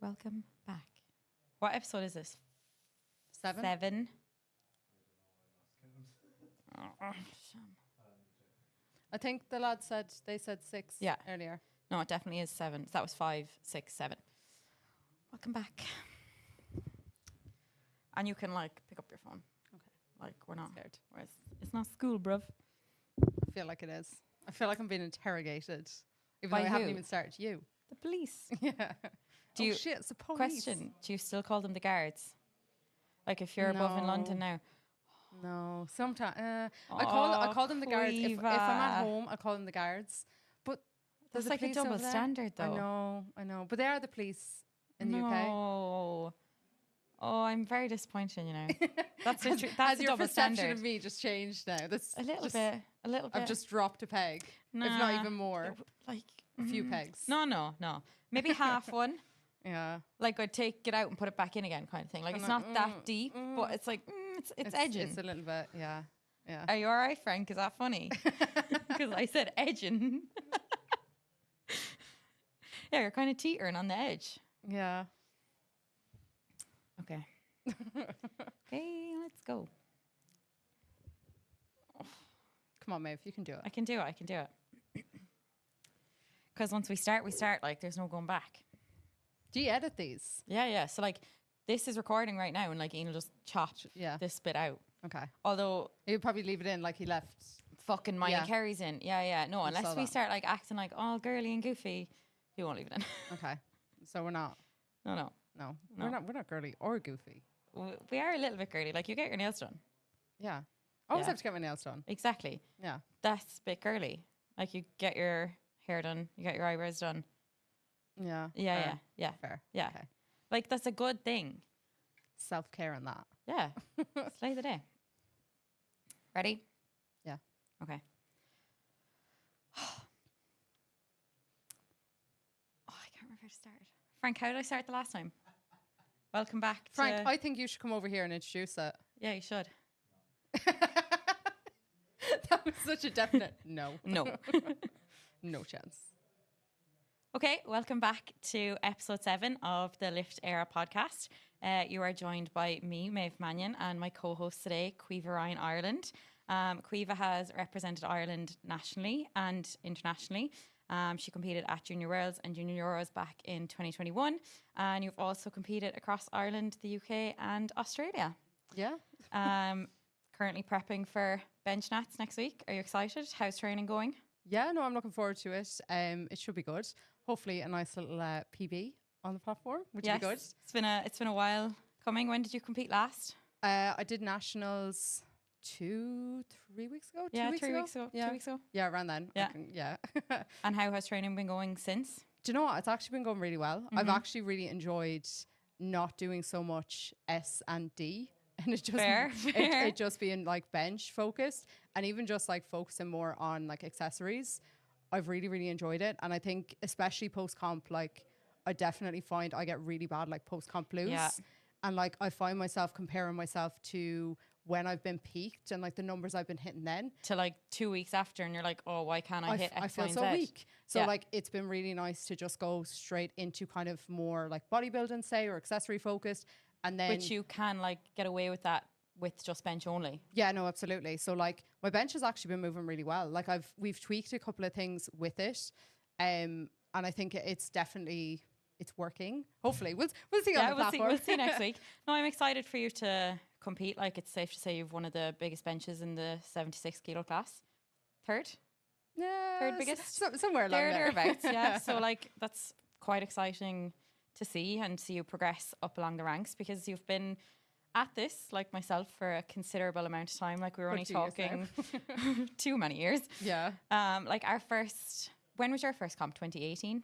welcome back. What episode is this? 7? 7. I think the lads said 6 earlier. No, it definitely is 7. So that was 5, 6, 7. Welcome back. And you can pick up your phone. Okay. We're not scared. It's not school, bruv. I feel like it is. I feel like I'm being interrogated. Even By though I haven't who? even started. You. The police. Yeah. Shit, it's the police. Question, do you still call them the guards? If you're above in London now. No, sometimes I call them the guards. If I'm at home, I call them the guards. But that's like a double standard, though. I know. But they are the police in the UK. No. Oh, I'm very disappointed. That's Has a your double perception standard. of me just changed now? That's A little bit. I've just dropped a peg, if not even more. A few pegs. No. Maybe half one. Yeah. I'd take it out and put it back in again, kind of thing. It's not that deep, but it's it's edging. It's a little bit, yeah. Are you all right, Frank? Is that funny? Because I said edging. Yeah, you're kind of teetering on the edge. Yeah. Okay. Okay, let's go. Come on, Maeve, you can do it. I can do it. Because once we start, there's no going back. Do you edit these? Yeah. So this is recording right now, and Ian will just chop this bit out. Okay. Although he'll probably leave it in like he left. Fucking Maya Carey's in. Yeah. No, unless we start acting all girly and goofy, he won't leave it in. Okay. So we're not. No. We're not girly or goofy. We are a little bit girly. You get your nails done. Yeah. I always have to get my nails done. Exactly. Yeah. That's a bit girly. You get your hair done, you get your eyebrows done. Yeah. Yeah. Fair. Yeah. Okay. That's a good thing. Self-care and that. Yeah. Slay the day. Ready? Yeah. Okay. Oh, I can't remember how to start. Frank, how did I start the last time? Welcome back, Frank. I think you should come over here and introduce it. Yeah, you should. That was such a definite no. No. No chance. Okay, welcome back to episode 7 of the Lift Éire podcast. You are joined by me, Maeve Mannion, and my co-host today, Caoimhe Ryan-Ireland. Caoimhe has represented Ireland nationally and internationally. She competed at Junior Worlds and Junior Euros back in 2021. And you've also competed across Ireland, the UK and Australia. Yeah. Currently prepping for bench nats next week. Are you excited? How's training going? Yeah, no, I'm looking forward to it. It should be good. Hopefully a nice little PB on the platform, which would be good. It's been a while coming. When did you compete last? I did nationals 3 weeks ago. 2 weeks 3 ago? weeks ago. Yeah. 2 weeks ago. Yeah, around then. Yeah. And how has training been going since? Do you know what? It's actually been going really well. Mm-hmm. I've actually really enjoyed not doing so much S and D. And it's just it just being bench focused, and even just focusing more on accessories. I've really, really enjoyed it. And I think especially post comp, I definitely find I get really bad post comp blues. Yeah. And I find myself comparing myself to when I've been peaked and the numbers I've been hitting then to 2 weeks after, and you're oh, why can't I hit X, I feel Y, and so Z? weak. So it's been really nice to just go straight into kind of more bodybuilding, say, or accessory focused. And then, which you can get away with that with just bench only. Yeah, no, absolutely. So my bench has actually been moving really well. We've tweaked a couple of things with it, and I think it's working. Hopefully, we'll see on the platform. We'll see next week. No, I'm excited for you to compete. It's safe to say you've one of the biggest benches in the 76 kilo class. Third biggest, somewhere along there. Thereabouts. Yeah. So that's quite exciting to see and see you progress up along the ranks, because you've been at this, like myself, for a considerable amount of time. We were only talking too many years. Yeah. When was your first comp? 2018?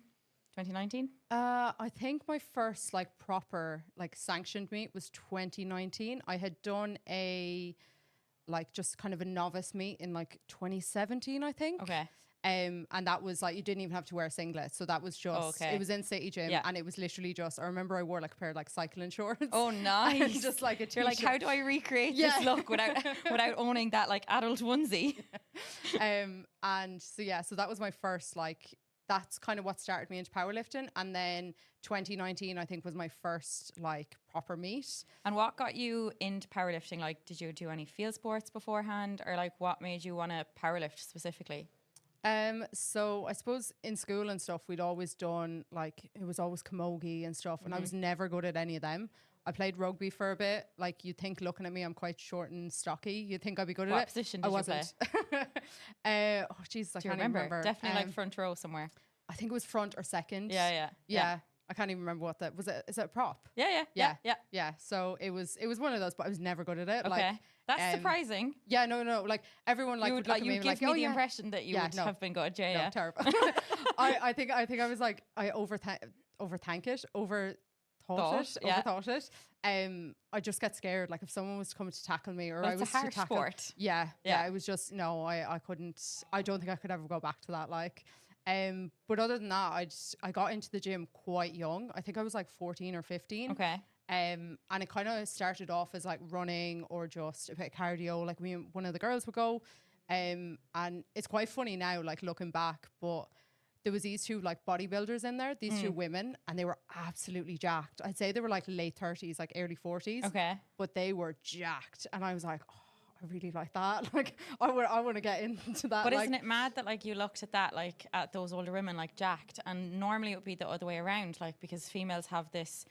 2019? I think my first proper sanctioned meet was 2019. I had done a just kind of a novice meet in 2017, I think. Okay. And that was you didn't even have to wear a singlet. So that was just, it was in City Gym, and it was literally just, I remember I wore a pair of cycling shorts. Oh, nice. Just a t-shirt. You're how do I recreate this look without owning that adult onesie? And so that was my first that's kind of what started me into powerlifting. And then 2019, I think, was my first like proper meet. And what got you into powerlifting? Like, did you do any field sports beforehand, or like what made you want to powerlift specifically? So I suppose in school and stuff, we'd always done like, it was always camogie and stuff, and I was never good at any of them. I played rugby for a bit. Like, you'd think looking at me, I'm quite short and stocky. You'd think I'd be good at it. What position did you play? Oh, Jesus, I Do you can't even remember. Definitely like front row somewhere. I think it was front or second. Yeah. I can't even remember what that was. Is it a prop? Yeah. So it was one of those, but I was never good at it. Okay. Like, that's surprising. Yeah, no. Like, everyone like would look at me and be like, give me the impression that you would have been good. Yeah. Terrible. I think I was like, I overthought it. I just get scared. Like, if someone was coming to tackle me, or I was a harsh to tackle, sport. Yeah. It was just I couldn't. I don't think I could ever go back to that. Like, but other than that, I got into the gym quite young. I think I was like 14 or 15. Okay. And it kind of started off as like running or just a bit of cardio. Like, me and one of the girls would go. And it's quite funny now, like looking back, but there was these two like bodybuilders in there, these two women, and they were absolutely jacked. I'd say they were like late 30s, like early 40s. Okay. But they were jacked. And I was like, oh, I really like that. Like, I want to get into that. But like, isn't it mad that like you looked at that, like at those older women like jacked, and normally it would be the other way around, like, because females have this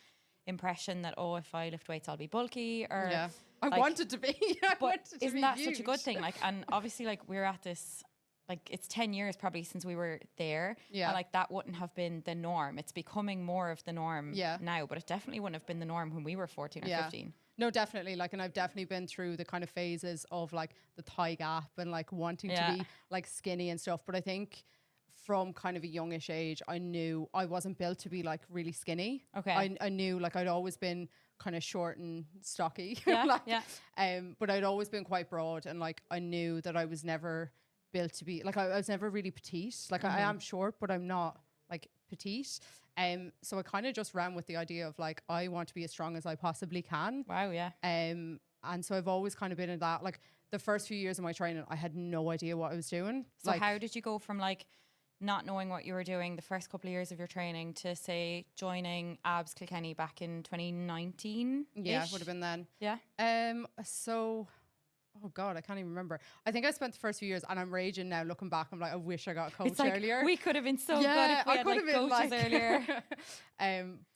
impression that, oh, if I lift weights I'll be bulky, or I like, wanted to be. But isn't that such a good thing? Like, and obviously like we're at this, like, it's 10 years probably since we were there. Yeah. And like that wouldn't have been the norm. It's becoming more of the norm now, but it definitely wouldn't have been the norm when we were 14 or 15. No, definitely. Like, and I've definitely been through the kind of phases of like the thigh gap and like wanting to be like skinny and stuff. But I think from kind of a youngish age, I knew I wasn't built to be like really skinny. Okay. I knew like I'd always been kind of short and stocky. Yeah. But I'd always been quite broad, and like I knew that I was never built to be like, I was never really petite. Like, I am short, but I'm not like petite. So I kind of just ran with the idea of like, I want to be as strong as I possibly can. Wow. Yeah. And so I've always kind of been in that. Like, the first few years of my training, I had no idea what I was doing. So like, how did you go from like not knowing what you were doing the first couple of years of your training to, say, joining Abs Kilkenny back in 2019? Yeah, it would have been then. Yeah. So, oh God, I can't even remember. I think I spent the first few years, and I'm raging now looking back. I'm like, I wish I got a coach earlier. We could have been so good if we had like coaches earlier.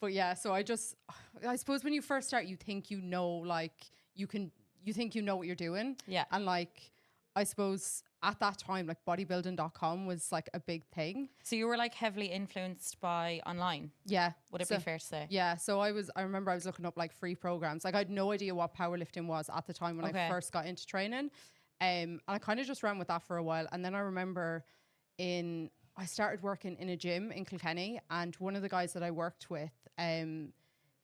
But yeah, so I suppose when you first start, you think you know, like you think you know what you're doing. Yeah. And like, I suppose at that time, like bodybuilding.com was like a big thing. So you were like heavily influenced by online. Yeah. Would it be fair to say? Yeah. So I remember I was looking up like free programs. Like, I had no idea what powerlifting was at the time when I first got into training. And I kind of just ran with that for a while. And then I remember I started working in a gym in Kilkenny, and one of the guys that I worked with,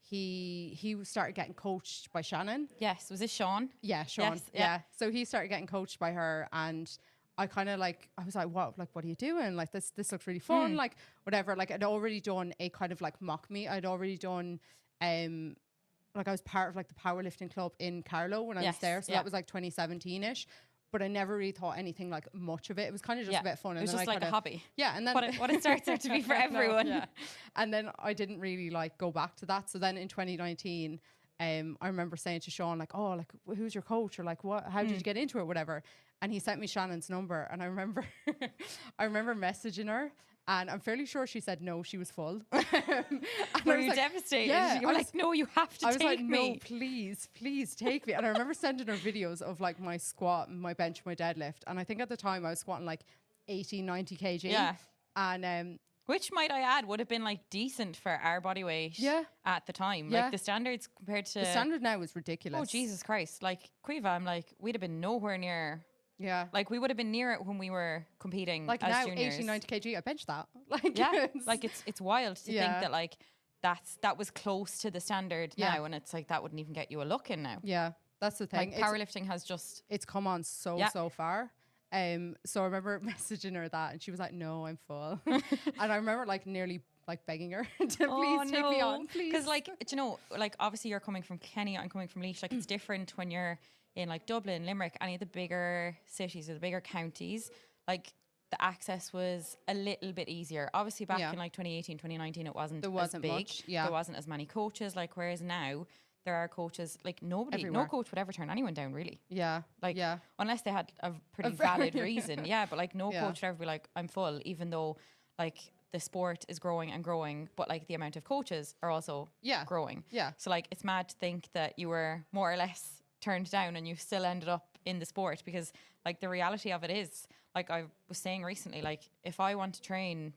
he started getting coached by Shannon. Yes. Was this Sean? Yeah, Sean. Yes, yeah. So he started getting coached by her, and I kind of like, I was like, what are you doing? Like, this looks really fun. Like, whatever. Like, I'd already done a kind of like mock meet. I'd already done, like, I was part of like the powerlifting club in Carlow when I was there. So that was like 2017-ish. But I never really thought anything like much of it. It was kind of just a bit fun. It was and just then like a hobby. Yeah. And then what it starts out to be for everyone. Yeah. And then I didn't really like go back to that. So then in 2019, I remember saying to Sean, like, oh, like, who's your coach? Or like, how did you get into it? Whatever. And he sent me Shannon's number. And I remember, messaging her. And I'm fairly sure she said no, she was full. Were you devastated? Yeah, you were like, no, you have to take me. I was like, no, please take me. And I remember sending her videos of like my squat, my bench, my deadlift. And I think at the time I was squatting like 80, 90 kg. Yeah. And which, might I add, would have been like decent for our body weight at the time. Yeah. Like the standards compared to... The standard now is ridiculous. Oh, Jesus Christ. Like, Caoimhe, I'm like, we'd have been nowhere near... Yeah. Like, we would have been near it when we were competing like as now, juniors. 80, 90 kg, I bench that. Like, yeah. Like, it's wild to think that, like, that was close to the standard now. And it's like, that wouldn't even get you a look in now. Yeah. That's the thing. Like, powerlifting has just... It's come on so far. So I remember messaging her that, and she was like, no, I'm full. And I remember like nearly like begging her to please take me on, please. Because like, you know, like obviously you're coming from Kenny, I'm coming from Laois. Like it's different when you're in like Dublin, Limerick, any of the bigger cities or the bigger counties. Like the access was a little bit easier. Obviously back in like 2018, 2019, it wasn't as big. Much. Yeah. There wasn't as many coaches, like, whereas now there are coaches, like no coach would ever turn anyone down, really. Yeah. Like, unless they had a pretty valid reason. Yeah. But like no coach would ever be like, I'm full, even though like the sport is growing and growing, but like the amount of coaches are also growing. Yeah. So like it's mad to think that you were more or less turned down and you still ended up in the sport, because like the reality of it is, like I was saying recently, like if I want to train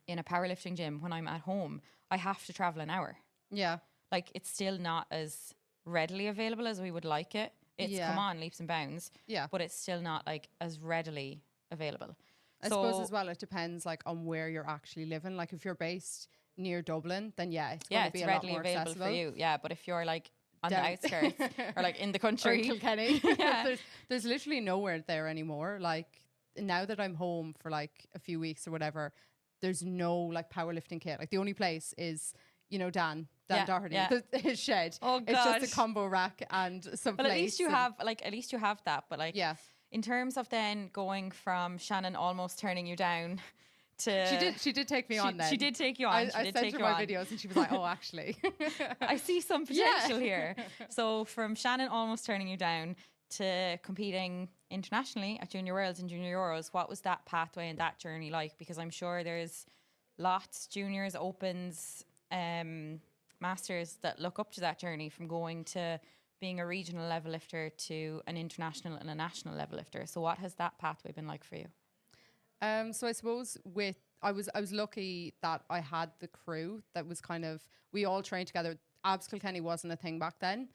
in a powerlifting gym when I'm at home, I have to travel an hour. Yeah. Like it's still not as readily available as we would like it. It's come on leaps and bounds. Yeah. But it's still not like as readily available. I suppose as well, it depends like on where you're actually living. Like if you're based near Dublin, then it's going to be a lot more available accessible for you. Yeah, but if you're like on the outskirts or like in the country, or Kilkenny, there's literally nowhere there anymore. Like now that I'm home for like a few weeks or whatever, there's no like powerlifting kit. Like the only place is, you know, Dan Doherty, his shed. Oh God. It's just a combo rack and some. But at least you have that. But like, in terms of then going from Shannon almost turning you down to she did take me on then. She did take you on. I sent her my videos and she was like, oh, actually. I see some potential here. So from Shannon almost turning you down to competing internationally at Junior Worlds and Junior Euros, what was that pathway and that journey like? Because I'm sure there's lots, juniors, opens, masters that look up to that journey from going to being a regional level lifter to an international and a national level lifter. So what has that pathway been like for you? So I suppose I was lucky that I had the crew that was kind of, we all trained together. Abs Kilkenny wasn't a thing back then.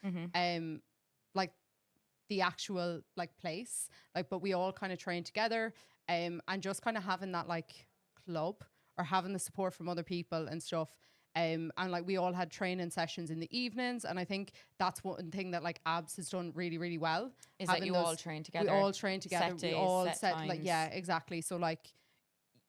Like the actual like place, like, but we all kind of trained together, and just kind of having that like club or having the support from other people and stuff. And like we all had training sessions in the evenings, and I think that's one thing that like Abs has done really, really well. Is that you all train together? We all train together. Set days, we all set set times. like exactly. So like,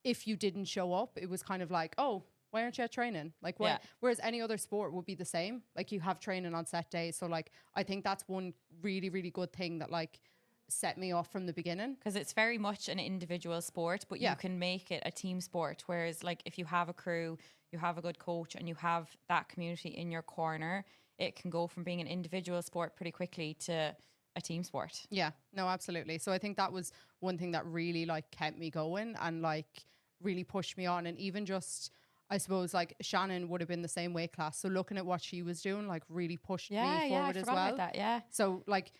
if you didn't show up, it was kind of like, oh, why aren't you at training? Like, whereas any other sport would be the same. Like you have training on set days. So like, I think that's one really, really good thing that like set me off from the beginning, because it's very much an individual sport, but you can make it a team sport. Whereas like if you have a crew, you have a good coach, and you have that community in your corner, it can go from being an individual sport pretty quickly to a team sport. Yeah, no, absolutely. So I think that was one thing that really like kept me going and like really pushed me on. And even just, I suppose like Shannon would have been the same weight class. So looking at what she was doing, like really pushed me forward as well. About that, So like,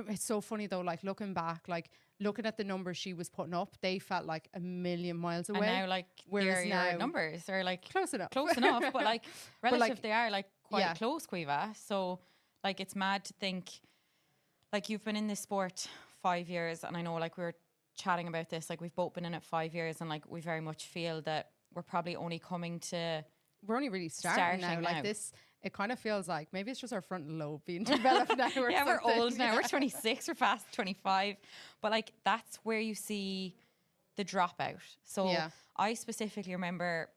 it's so funny though, like looking back, like looking at the numbers she was putting up, they felt like a million miles away. And now like your numbers are like close enough, but like relative they are like quite close, Caoimhe. So like it's mad to think like you've been in this sport 5 years, and I know like we were chatting about this, like we've both been in it 5 years, and like we very much feel that we're probably only we're only really starting now. Like this, it kind of feels like maybe it's just our frontal lobe being developed now. Or we're old now. We're 26, we're past 25. But like that's where you see the dropout. So I specifically remember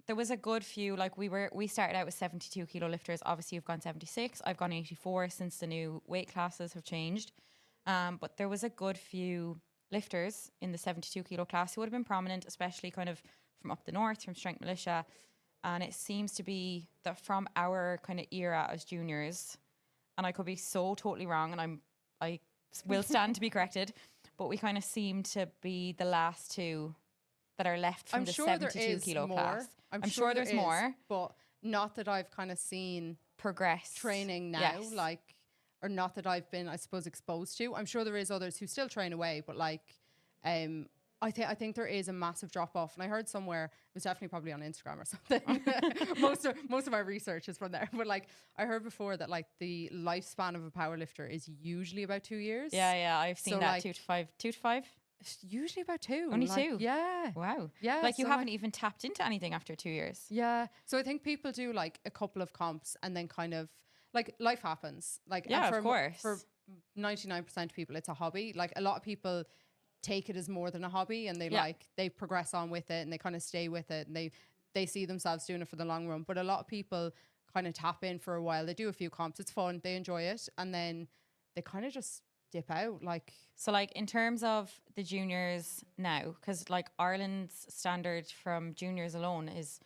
there was a good few, like we started out with 72 kilo lifters. Obviously you've gone 76. I've gone 84 since the new weight classes have changed. But there was a good few lifters in the 72 kilo class who would have been prominent, especially kind of from up the north, from Strength Militia. And it seems to be that from our kind of era as juniors, and I could be so totally wrong, and I will stand to be corrected, but we kind of seem to be the last two that are left from the 72 kilo class. I'm sure there's more, but not that I've kind of seen progress training now, like, or not that I've been, I suppose, exposed to. I'm sure there is others who still train away, but like, I think there is a massive drop off, and I heard somewhere, it was definitely probably on Instagram or something. most of my research is from there, but like I heard before that like the lifespan of a powerlifter is usually about 2 years. Yeah, I've seen that, like, 2 to 5. It's usually about 2. Only like, 2. Yeah. Wow. Yeah. Like you haven't even tapped into anything after 2 years. Yeah. So I think people do like a couple of comps and then kind of like life happens. Like of course. For 99% of people, it's a hobby. Like a lot of people take it as more than a hobby, and they progress on with it, and they kind of stay with it, and they see themselves doing it for the long run. But a lot of people kind of tap in for a while. They do a few comps. It's fun. They enjoy it. And then they kind of just dip out. Like, So, like, in terms of the juniors now, because, like, Ireland's standard from juniors alone is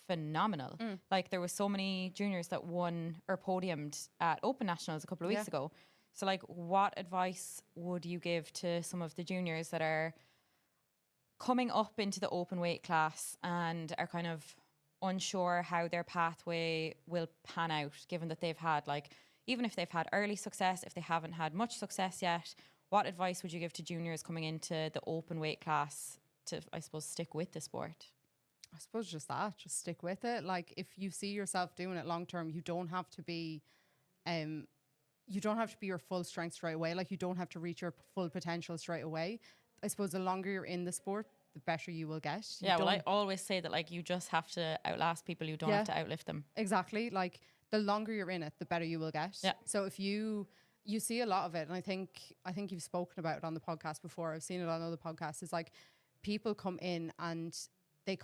phenomenal. Like, there was so many juniors that won or podiumed at Open Nationals a couple of weeks ago. So, like, what advice would you give to some of the juniors that are coming up into the open weight class and are kind of unsure how their pathway will pan out, given that they've had, like, even if they've had early success, if they haven't had much success yet, what advice would you give to juniors coming into the open weight class to, I suppose, stick with the sport? I suppose just stick with it. Like, if you see yourself doing it long term, you don't have to be your full strength straight away. Like, you don't have to reach your full potential straight away. I suppose the longer you're in the sport, the better you will get. I always say that, like, you just have to outlast people. You don't have to outlift them. Exactly. Like, the longer you're in it, the better you will get. Yeah. So if you see a lot of it, and I think you've spoken about it on the podcast before. I've seen it on other podcasts. It's like people come in and they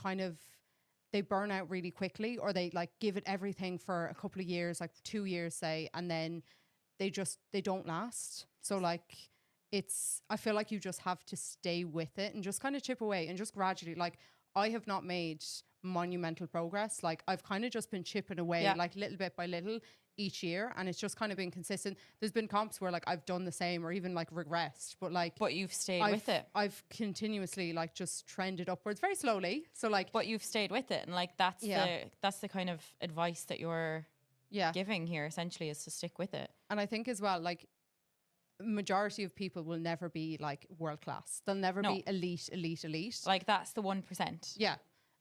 burn out really quickly, or they like give it everything for a couple of years, like 2 years, say, and then they don't last. So like, I feel like you just have to stay with it and just kind of chip away and just gradually, like, I have not made monumental progress. Like, I've kind of just been chipping away, like little bit by little each year, and it's just kind of been consistent. There's been comps where like I've done the same or even like regressed, but you've stayed with it. I've continuously like just trended upwards very slowly. So like, but you've stayed with it, and like that's the kind of advice that you're giving here essentially, is to stick with it. And I think as well, like, majority of people will never be like world class. They'll never be elite. Like, that's the 1%. Yeah.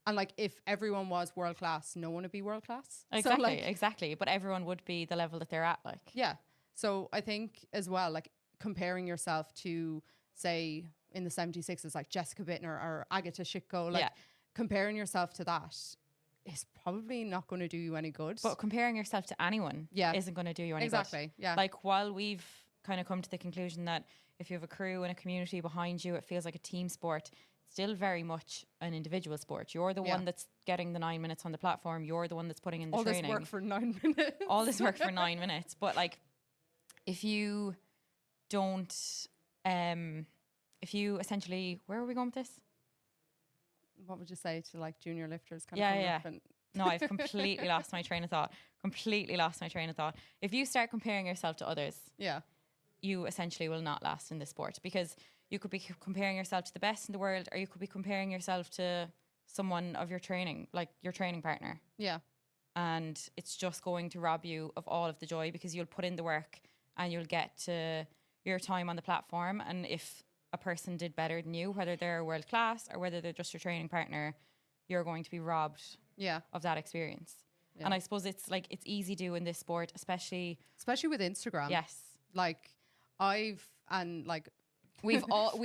And like, if everyone was world class, no one would be world class. Exactly, so, like, exactly. But everyone would be the level that they're at, like. Yeah. So I think as well, like, comparing yourself to, say, in the 76s, like Jessica Bittner or Agata Shitko, like, comparing yourself to that is probably not going to do you any good. But comparing yourself to anyone isn't going to do you any good. Exactly, yeah. Like, while we've kind of come to the conclusion that if you have a crew and a community behind you, it feels like a team sport. Still very much an individual sport. You're the one that's getting the 9 minutes on the platform. You're the one that's putting in the training. All this work for 9 minutes. All this work for 9 minutes. But like, if you don't, if you essentially, where are we going with this? What would you say to like junior lifters? No, I've completely lost my train of thought. If you start comparing yourself to others, you essentially will not last in this sport, because you could be comparing yourself to the best in the world, or you could be comparing yourself to someone of your training, like your training partner. Yeah. And it's just going to rob you of all of the joy, because you'll put in the work and you'll get to your time on the platform. And if a person did better than you, whether they're world class or whether they're just your training partner, you're going to be robbed of that experience. Yeah. And I suppose it's like, it's easy to do in this sport, especially with Instagram. Yes. Like, we've all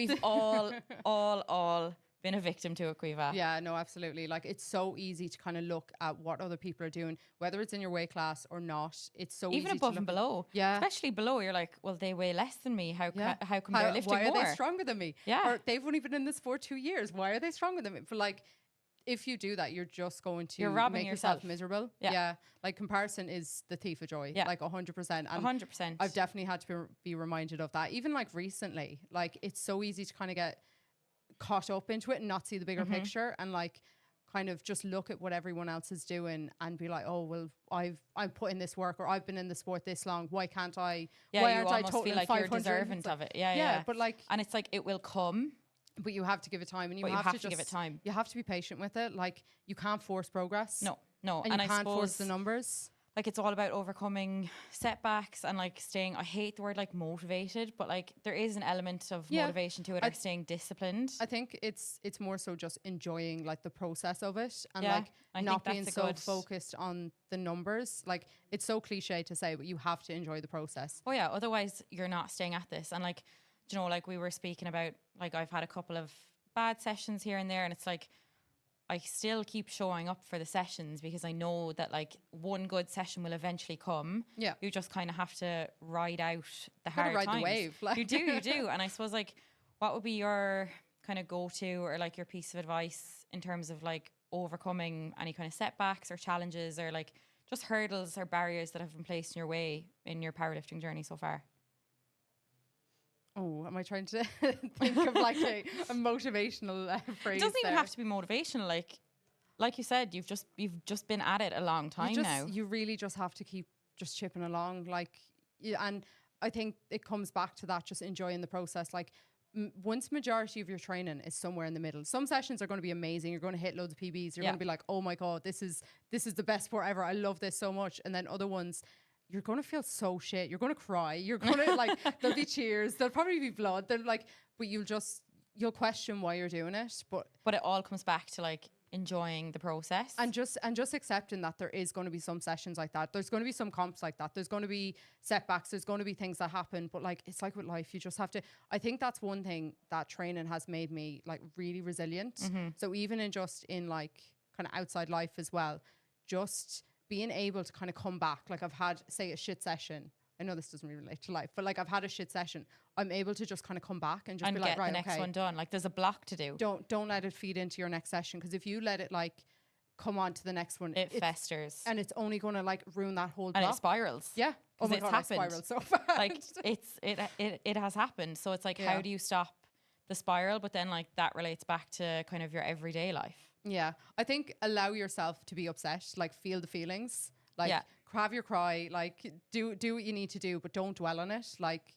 been a victim to it, Caoimhe. Yeah, no, absolutely. Like, it's so easy to kind of look at what other people are doing, whether it's in your weight class or not. It's so even easy above to and below. Yeah, especially below, you're like, well, they weigh less than me. How come they're lifting more? Why are they stronger than me? Yeah, or they've only been in this for 2 years. Why are they stronger than me? But like, if you do that, you're just going to robbing make yourself miserable. Yeah. Like, comparison is the thief of joy. Yeah. Like 100%. And 100%. I've definitely had to be reminded of that. Even like recently, like, it's so easy to kind of get caught up into it and not see the bigger picture, and like kind of just look at what everyone else is doing and be like, oh, well, I'm put in this work, or I've been in the sport this long. Why can't I? Yeah, why you aren't I almost feel like you're deserving of it. Yeah. But like, and it's like, it will come. But you have to give it time, and you have to give it time. You have to be patient with it. Like, you can't force progress. No. And you can't force the numbers. Like, it's all about overcoming setbacks and like staying, I hate the word like motivated, but like there is an element of motivation to it, or staying disciplined. I think it's more so just enjoying like the process of it, and like not being so focused on the numbers. Like, it's so cliche to say, but you have to enjoy the process. Oh yeah, otherwise you're not staying at this. And like, you know, like we were speaking about, like, I've had a couple of bad sessions here and there, and it's like, I still keep showing up for the sessions because I know that like one good session will eventually come. Yeah. You just kind of have to ride out the hard times. Ride the wave. Like. You do. And I suppose, like, what would be your kind of go-to, or like your piece of advice in terms of like overcoming any kind of setbacks or challenges, or like just hurdles or barriers that have been placed in your way in your powerlifting journey so far? Oh, am I trying to think of like a motivational phrase? It doesn't even there? have to be motivational. Like you said, you've just been at it a long time now. You really just have to keep just chipping along, like, and I think it comes back to that, just enjoying the process. Like, once majority of your training is somewhere in the middle, some sessions are going to be amazing. You're going to hit loads of PBs. You're going to be like, oh my God, this is the best sport ever. I love this so much. And then other ones, you're going to feel so shit. You're going to cry. You're going to like, there'll be tears. There'll probably be blood. They're like, but you'll question why you're doing it. But it all comes back to like enjoying the process and just accepting that there is going to be some sessions like that. There's going to be some comps like that. There's going to be setbacks. There's going to be things that happen. But like, it's like with life, you just have to. I think that's one thing that training has made me like really resilient. Mm-hmm. So even in like kind of outside life as well, just being able to kind of come back. Like I've had, say, a shit session. I know this doesn't really relate to life, but like I've had a shit session. I'm able to just kind of come back and just be like, right, the next one done. Like there's a block to do. Don't let it feed into your next session, because if you let it like come on to the next one, it festers and it's only going to like ruin that whole block. And it spirals. Yeah. Oh my God, it spiraled so fast. Like it has happened. So it's like, how do you stop the spiral? But then like that relates back to kind of your everyday life. Yeah. I think allow yourself to be upset, like feel the feelings, like have your cry, like do what you need to do, but don't dwell on it. Like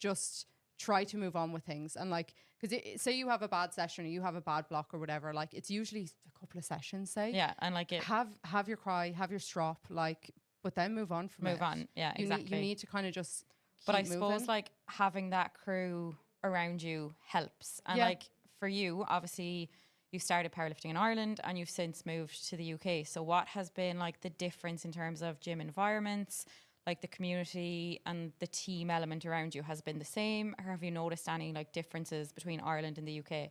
just try to move on with things. And like, because say you have a bad session or you have a bad block or whatever, like it's usually a couple of sessions, say. Yeah. And like have your cry, have your strop, like, but then move on from it. Move on. Yeah, exactly. You need to kind of just But I moving. suppose like having that crew around you helps. And like for you, obviously you started powerlifting in Ireland and you've since moved to the UK. So what has been like the difference in terms of gym environments, like the community and the team element around you has been the same? Or have you noticed any like differences between Ireland and the UK?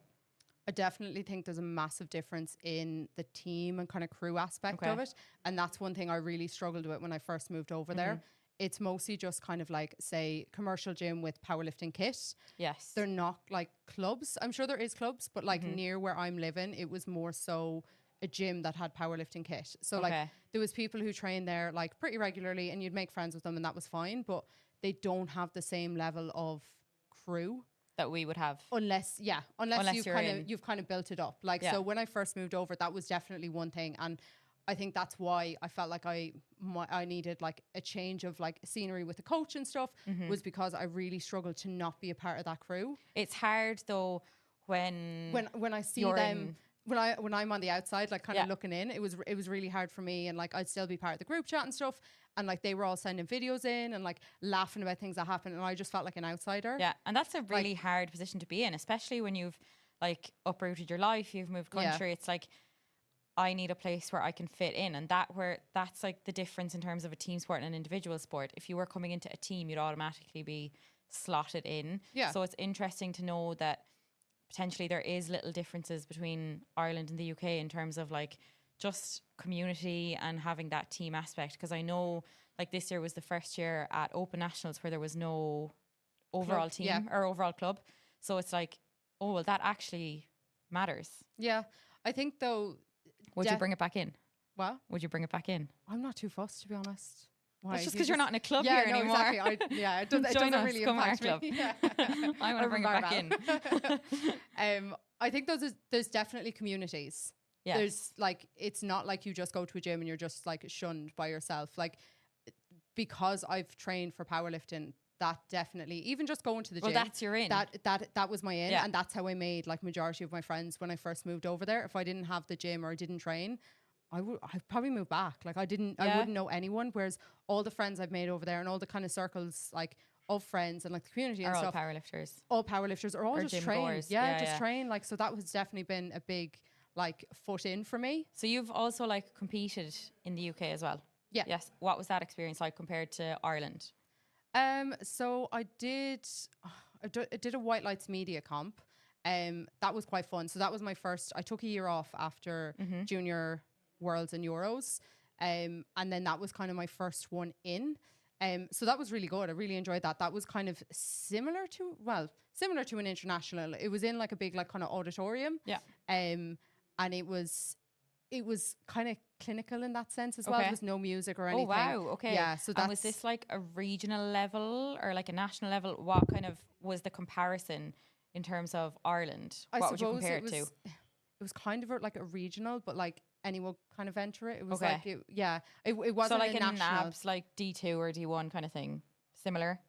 I definitely think there's a massive difference in the team and kind of crew aspect of it. And that's one thing I really struggled with when I first moved over there. It's mostly just kind of like, say, commercial gym with powerlifting kit. Yes. They're not like clubs. I'm sure there is clubs, but like near where I'm living, it was more so a gym that had powerlifting kit. So like there was people who trained there like pretty regularly and you'd make friends with them and that was fine, but they don't have the same level of crew that we would have. Unless you've kind of built it up. Like, so when I first moved over, that was definitely one thing. And I think that's why I felt like I needed like a change of like scenery with the coach and stuff, was because I really struggled to not be a part of that crew. It's hard though when I see them when I'm on the outside, like kind of looking in, it was really hard for me. And like I'd still be part of the group chat and stuff, and like they were all sending videos in and like laughing about things that happened, and I just felt like an outsider. Yeah, and that's a really hard position to be in, especially when you've like uprooted your life, you've moved country. It's like, I need a place where I can fit in, and that's like the difference in terms of a team sport and an individual sport. If you were coming into a team, you'd automatically be slotted in. Yeah. So it's interesting to know that potentially there is little differences between Ireland and the UK in terms of like just community and having that team aspect. Because I know like this year was the first year at Open Nationals where there was no overall team or overall club. So it's like, oh, well, that actually matters. Yeah. I think though, would you bring it back in? What? Would you bring it back in? I'm not too fussed, to be honest. Why? It's just because you're not in a club here anymore. Exactly. It doesn't really impact me. I want to bring it back in. I think there's definitely communities. Yes. There's like, it's not like you just go to a gym and you're just like shunned by yourself. Like, because I've trained for powerlifting, that definitely, even just going to the gym. Well, that's your in. That was my in, and that's how I made like majority of my friends when I first moved over there. If I didn't have the gym or I didn't train, I'd probably move back. Like I wouldn't know anyone. Whereas all the friends I've made over there and all the kind of circles like of friends and like the community and stuff, all powerlifters are all just trained. Just train. Like, so that has definitely been a big like foot in for me. So you've also like competed in the UK as well. Yeah. Yes. What was that experience like compared to Ireland? So I did a White Lights Media comp. That was quite fun. So that was my first. I took a year off after Junior Worlds and Euros, and then that was kind of my first one in. So that was really good. I really enjoyed that. That was kind of similar to an international. It was in like a big like kind of auditorium. Yeah. And it was it was kind of clinical in that sense as well. Okay. There was no music or anything. Oh, wow. Okay. Yeah. So and was this like a regional level or like a national level? What kind of was the comparison in terms of Ireland? What would you compare it to? It was kind of like a regional, but like anyone kind of enter it. It was Okay. like, it wasn't So like a a national. NABS, like D2 or D1 kind of thing. Similar?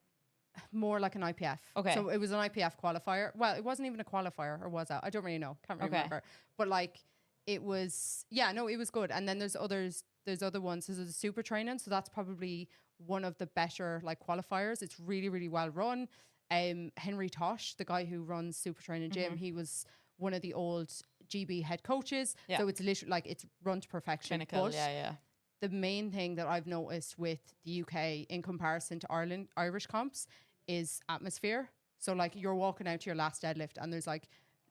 More like an IPF. Okay. So it was an IPF qualifier. Well, it wasn't even a qualifier, or was that? I don't really know. Can't really remember. But like it was, it was good. And then there's other ones. There's a super training. So that's probably one of the better like qualifiers. It's really, really well run. Henry Tosh, the guy who runs Super Training Gym, he was one of the old GB head coaches. Yeah. So it's literally like it's run to perfection. Clinical, But yeah. the main thing that I've noticed with the UK in comparison to Irish comps is atmosphere. So like you're walking out to your last deadlift and there's like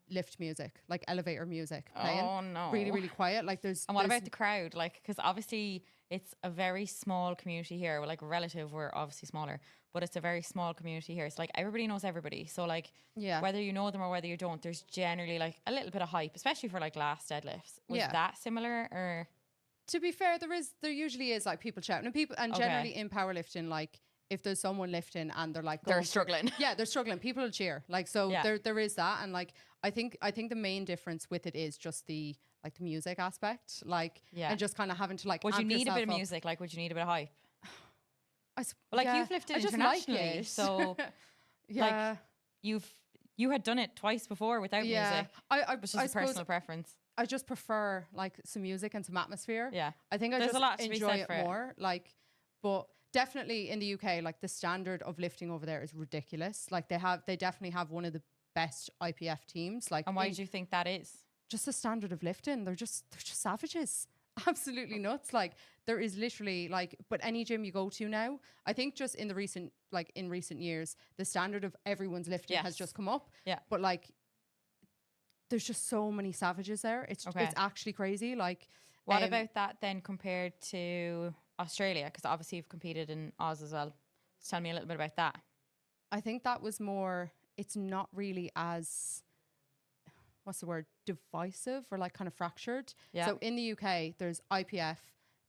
lift music, like elevator music playing. Oh no. Really, really quiet. Like And what about the crowd? Like, because obviously it's a very small community here. We're like we're obviously smaller, but it's a very small community here. It's like everybody knows everybody. So like, whether you know them or whether you don't, there's generally like a little bit of hype, especially for like last deadlifts. Was that similar or? To be fair, there usually is like people shouting and generally in powerlifting, like if there's someone lifting and they're like they're struggling. They're struggling. People will cheer. Like there is that, and like I think the main difference with it is just the like the music aspect, like and just kind of having to like. Would you need a bit of music? Like, would you need a bit of hype? Like you've lifted internationally, like so like you had done it twice before without music. I was just a personal preference. I just prefer like some music and some atmosphere. Yeah, I think I just enjoy it more. Like, but definitely in the UK, like the standard of lifting over there is ridiculous. Like they definitely have one of the best IPF teams. Like, and why do you think that is? Just the standard of lifting. They're just savages. Absolutely nuts. Like there is literally like, but any gym you go to now, I think just in recent years, the standard of everyone's lifting has just come up. Yeah, but like. There's just so many savages there. It's actually crazy. Like, what about that then compared to Australia? Because obviously you've competed in Oz as well. Just tell me a little bit about that. I think that was more. It's not really as what's the word, divisive or like kind of fractured. Yeah. So in the UK, there's IPF,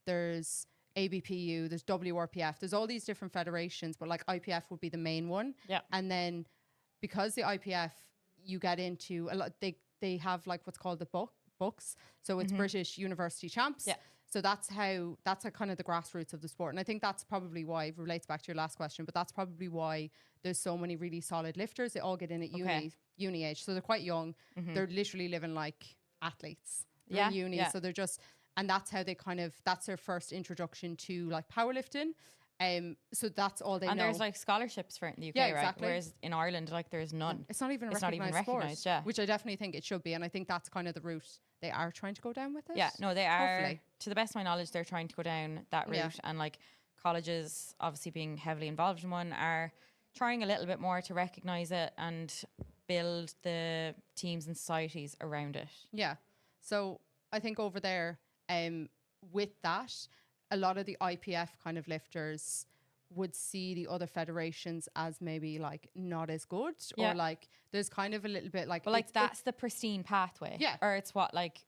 there's ABPU, there's WRPF. There's all these different federations, but like IPF would be the main one. Yeah. And then because the IPF, you get into a lot. They have like what's called the books. So it's British University Champs. Yeah. So that's a kind of the grassroots of the sport. And I think that's probably why it relates back to your last question, but that's probably why there's so many really solid lifters. They all get in at uni age. So they're quite young. They're literally living like athletes. They're in uni. So they're just, and that's how they that's their first introduction to like powerlifting. So that's all they know. And there's like scholarships for it in the UK, right? Whereas in Ireland, like there's none. It's not even recognised sport, which I definitely think it should be. And I think that's kind of the route they are trying to go down with it. Yeah, no, they are. Hopefully. To the best of my knowledge, they're trying to go down that route. Yeah. And like colleges, obviously being heavily involved in one, are trying a little bit more to recognise it and build the teams and societies around it. Yeah. So I think over there, with that, a lot of the IPF kind of lifters would see the other federations as maybe like not as good, or like there's kind of a little bit like, but like that's the pristine pathway, or it's what like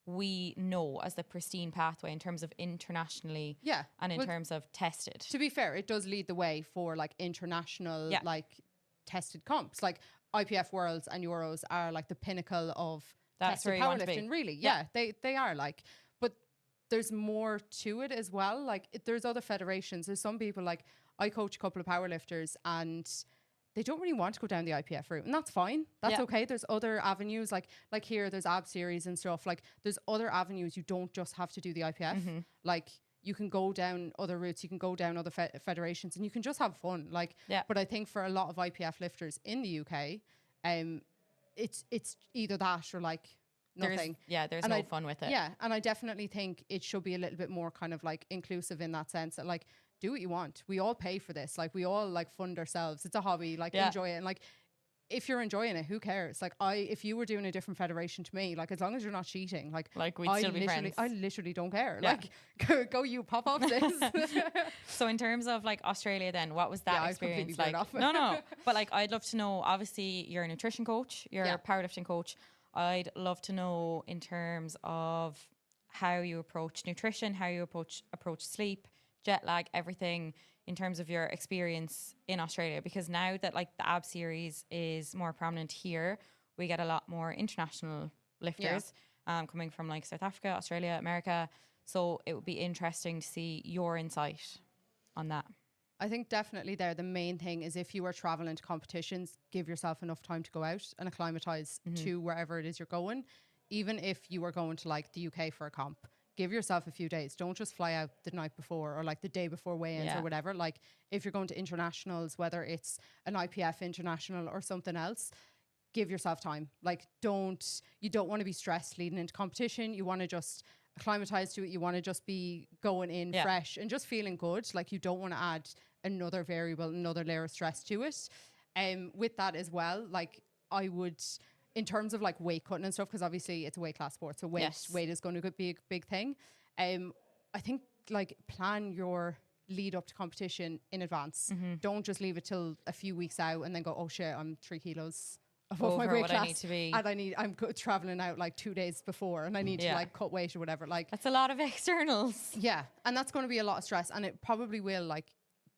we know as the pristine pathway in terms of internationally, and in terms of tested. To be fair, it does lead the way for like international like tested comps. Like IPF Worlds and Euros are like the pinnacle of tested powerlifting, really. Yeah, they are like. There's more to it as well. Like there's other federations. There's some people, like I coach a couple of powerlifters and they don't really want to go down the IPF route, and that's fine. That's okay. There's other avenues, like here there's ab series and stuff. Like there's other avenues. You don't just have to do the IPF. Like you can go down other routes. You can go down other federations, and you can just have fun. Like, but I think for a lot of IPF lifters in the UK, it's either that or like nothing. There's no fun with it. Yeah, and I definitely think it should be a little bit more kind of like inclusive in that sense, that like do what you want. We all pay for this. Like we all like fund ourselves. It's a hobby. Like enjoy it. And like if you're enjoying it, who cares? Like if you were doing a different federation to me, like as long as you're not cheating, like we'd still be friends. I literally don't care. Like go you pop off this. So in terms of like Australia, then what was that experience like? No, but like I'd love to know. Obviously, you're a nutrition coach. You're a powerlifting coach. I'd love to know in terms of how you approach nutrition, how you approach sleep, jet lag, everything in terms of your experience in Australia. Because now that like the ab series is more prominent here, we get a lot more international lifters coming from like South Africa, Australia, America. So it would be interesting to see your insight on that. I think definitely there, the main thing is if you are traveling to competitions, give yourself enough time to go out and acclimatize to wherever it is you're going. Even if you are going to like the UK for a comp, give yourself a few days. Don't just fly out the night before or like the day before weigh-ins or whatever. Like if you're going to internationals, whether it's an IPF international or something else, give yourself time. Like you don't want to be stressed leading into competition. You want to just acclimatize to it. You want to just be going in fresh and just feeling good. Like you don't want to add another variable, another layer of stress to it. With that as well, like I would, in terms of like weight cutting and stuff, because obviously it's a weight class sport, so weight is going to be a big thing. I think like plan your lead up to competition in advance. Don't just leave it till a few weeks out and then go, oh shit, I'm 3 kilos above my weight class. I need to be, and I'm traveling out like 2 days before, and I need to like cut weight or whatever. Like that's a lot of externals. Yeah, and that's going to be a lot of stress, and it probably will like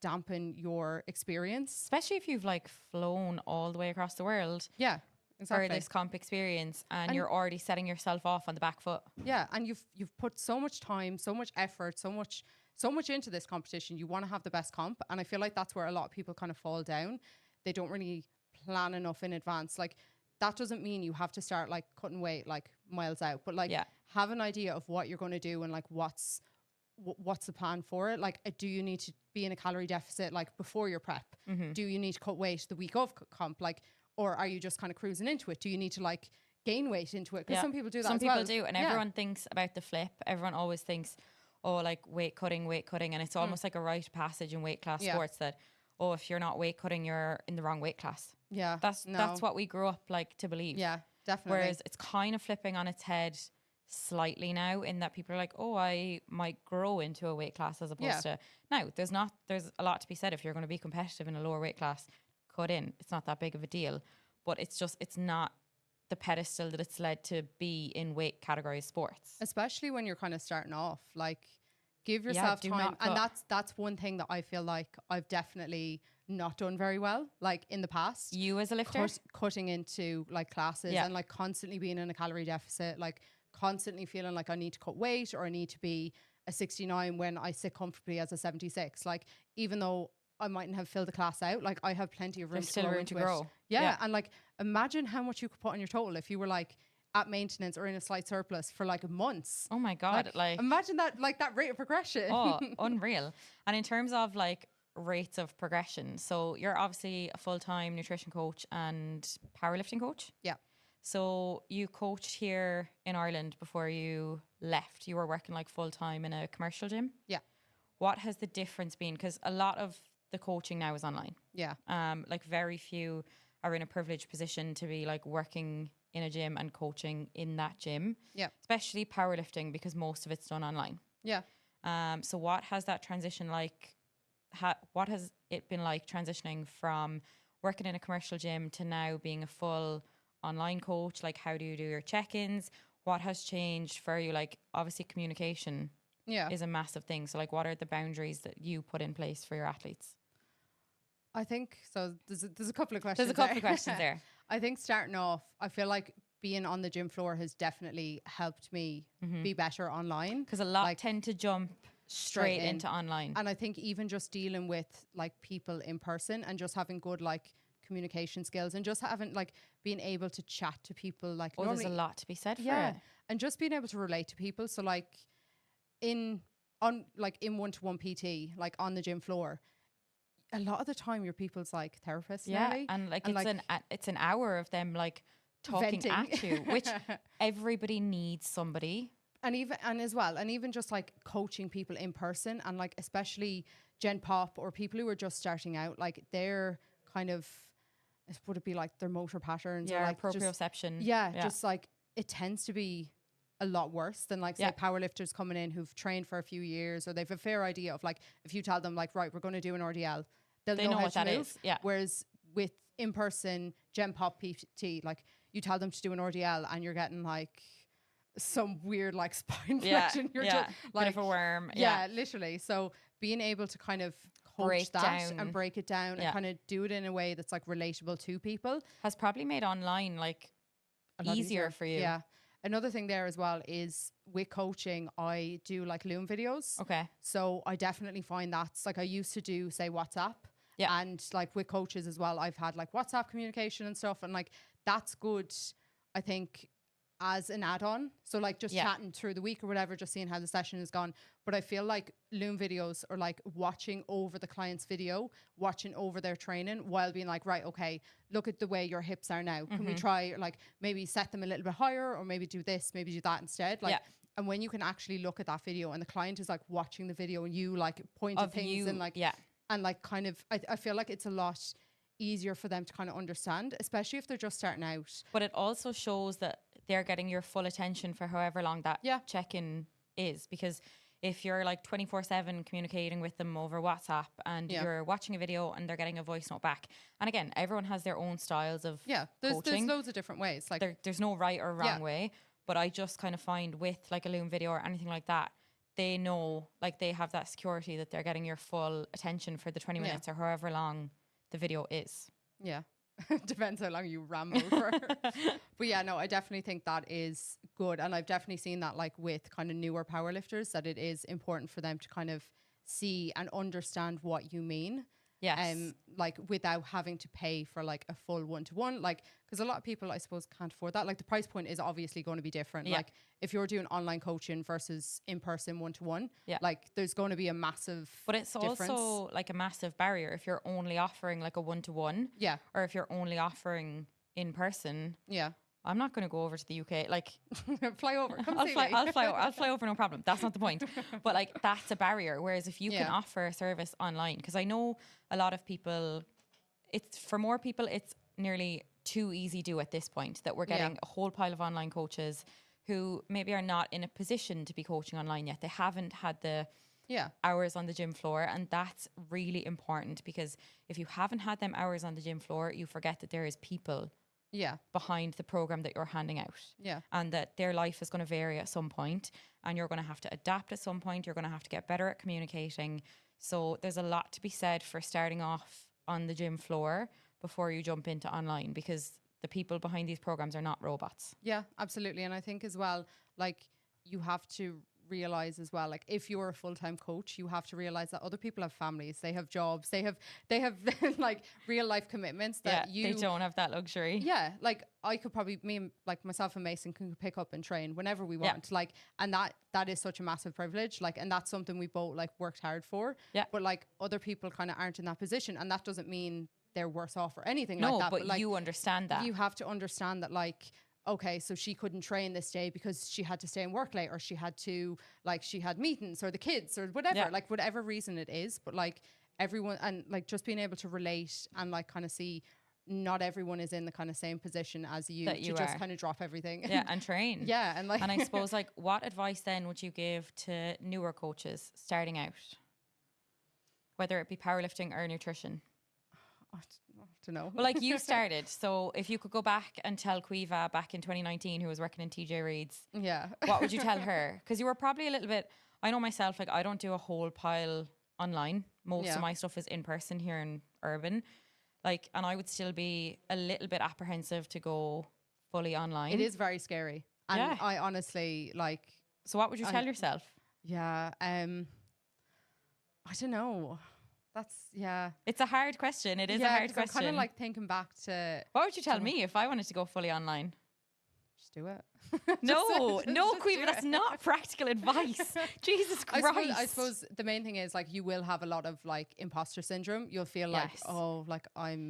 dampen your experience, especially if you've like flown all the way across the world. Yeah. Exactly. For this comp experience, and you're already setting yourself off on the back foot. Yeah, and you've put so much time, so much effort, so much into this competition. You want to have the best comp, and I feel like that's where a lot of people kind of fall down. They don't really plan enough in advance. Like that doesn't mean you have to start like cutting weight like miles out, but like have an idea of what you're going to do and like what's the plan for it. Like do you need to be in a calorie deficit like before your prep? Do you need to cut weight the week of comp? Like, or are you just kind of cruising into it? Do you need to like gain weight into it? Because some people do that. Some people do, and everyone thinks about the flip. Everyone always thinks, oh, like weight cutting, and it's almost like a rite of passage in weight class sports that, oh, if you're not weight cutting, you're in the wrong weight class. Yeah, that's what we grew up like to believe. Yeah, definitely. Whereas it's kind of flipping on its head slightly now, in that people are like, oh, I might grow into a weight class, as opposed to now. There's a lot to be said if you're going to be competitive in a lower weight class. Cut in, it's not that big of a deal, but it's not the pedestal that it's led to be in weight category sports, especially when you're kind of starting off. Like give yourself time, and that's one thing that I feel like I've definitely not done very well, like in the past. You as a lifter cutting into like classes and like constantly being in a calorie deficit, like constantly feeling like I need to cut weight or I need to be a 69 when I sit comfortably as a 76. Like even though I mightn't have filled the class out, like I have plenty of room to grow. Yeah, and like imagine how much you could put on your total if you were like at maintenance or in a slight surplus for like months. Oh my god, like imagine that, like that rate of progression. Oh, unreal. And in terms of like rates of progression, so you're obviously a full-time nutrition coach and powerlifting coach. Yeah. So you coached here in Ireland before you left. You were working like full-time in a commercial gym. Yeah. What has the difference been? Because a lot of the coaching now is online. Yeah. Like very few are in a privileged position to be like working in a gym and coaching in that gym. Yeah. Especially powerlifting, because most of it's done online. Yeah. So what has that transition like? What has it been like transitioning from working in a commercial gym to now being a full online coach? Like how do you do your check-ins? What has changed for you? Like obviously communication is a massive thing. So like what are the boundaries that you put in place for your athletes? I think so. There's a couple of questions. There's a couple of questions there. I think starting off, I feel like being on the gym floor has definitely helped me be better online. Because a lot tend to jump straight into online. And I think even just dealing with like people in person and just having good like communication skills and just having like being able to chat to people like there's a lot to be said for it. And just being able to relate to people. So like in one-to-one PT, like on the gym floor, a lot of the time your people's like therapists. Yeah, and it's an hour of them like talking venting at you, which everybody needs somebody. And even just like coaching people in person, and like especially Gen Pop or people who are just starting out, like they're kind of, would it be like their motor patterns or like proprioception? Just like it tends to be a lot worse than like say powerlifters coming in who've trained for a few years, or they've a fair idea of like, if you tell them like, right, we're going to do an RDL, they know what that is. Yeah. Whereas with in-person Gen Pop PT, like you tell them to do an RDL and you're getting like some weird like spine Yeah, flexion. You're yeah. just like Bit of a worm. Yeah, literally. So being able to kind of coach Break that down. and break it down Yeah. and kind of do it in a way that's like relatable to people. Has probably made online like A lot easier for you. Yeah. Another thing there as well is with coaching, I do like Loom videos. Okay. So I definitely find that's like I used to do, say, WhatsApp. Yeah. And like with coaches as well, I've had like WhatsApp communication and stuff. And like that's good, I think, as an add-on. So like just chatting through the week or whatever, just seeing how the session has gone. But I feel like Loom videos are like watching over the client's video, watching over their training while being like, right, okay, look at the way your hips are now. Can we try like maybe set them a little bit higher or maybe do this, maybe do that instead? Like, and when you can actually look at that video and the client is like watching the video and you like point at things and like, and like kind of, I feel like it's a lot easier for them to kind of understand, especially if they're just starting out. But it also shows that they're getting your full attention for however long that check-in is, because if you're like 24/7 communicating with them over WhatsApp and you're watching a video and they're getting a voice note back, and again, everyone has their own styles of there's loads of different ways. Like there's no right or wrong way, but I just kind of find with like a Loom video or anything like that, they know, like they have that security that they're getting your full attention for the 20 minutes or however long the video is. Yeah. Depends how long you ramble for. But yeah, no, I definitely think that is good. And I've definitely seen that like with kind of newer powerlifters, that it is important for them to kind of see and understand what you mean. Yes. Like without having to pay for like a full one-to-one, like, because a lot of people I suppose can't afford that. Like the price point is obviously going to be different. Like if you're doing online coaching versus in-person one-to-one, like there's going to be a massive But it's difference. also like a massive barrier if you're only offering like a one-to-one. Yeah. Or if you're only offering in person. Yeah. I'm not going to go over to the UK. Like, fly over. Come I'll see fly. me. I'll fly over. No problem. That's not the point. But like, that's a barrier. Whereas if you can offer a service online, because I know a lot of people, it's for more people, it's nearly too easy to do at this point that we're getting a whole pile of online coaches who maybe are not in a position to be coaching online yet. They haven't had the hours on the gym floor, and that's really important, because if you haven't had them hours on the gym floor, you forget that there is people behind the program that you're handing out. Yeah. And that their life is going to vary at some point, and you're going to have to adapt at some point. You're going to have to get better at communicating. So there's a lot to be said for starting off on the gym floor before you jump into online, because the people behind these programs are not robots. Yeah, absolutely. And I think as well, like you have to realize as well, like if you're a full-time coach, you have to realize that other people have families, they have jobs, they have like real life commitments that they don't have that luxury. Yeah, like I could probably, like myself and Mason can pick up and train whenever we want, like, and that is such a massive privilege, like, and that's something we both like worked hard for. But like other people kind of aren't in that position, and that doesn't mean they're worse off or anything like that. But like, you understand that. You have to understand that, like, okay, so she couldn't train this day because she had to stay and work late, or she had to, like, she had meetings or the kids or whatever, like whatever reason it is. But like everyone, and like just being able to relate and like kind of see not everyone is in the kind of same position as you, that you just kind of drop everything. And train. And like, and I suppose like what advice then would you give to newer coaches starting out, whether it be powerlifting or nutrition? I don't know. Well, like you started, so if you could go back and tell Caoimhe back in 2019, who was working in TJ Reid's, what would you tell her? Because you were probably a little bit, I know myself, like I don't do a whole pile online. Most of my stuff is in person here in Urban, like, and I would still be a little bit apprehensive to go fully online. It is very scary, and I honestly like. So what would you tell yourself? I don't know. That's It's a hard question. It is a hard question. I'm kind of like thinking back to. What would you tell me if I wanted to go fully online? Just do it. No, Caoimhe, that's not practical advice. Jesus Christ. I suppose the main thing is like you will have a lot of like imposter syndrome. You'll feel like, oh, like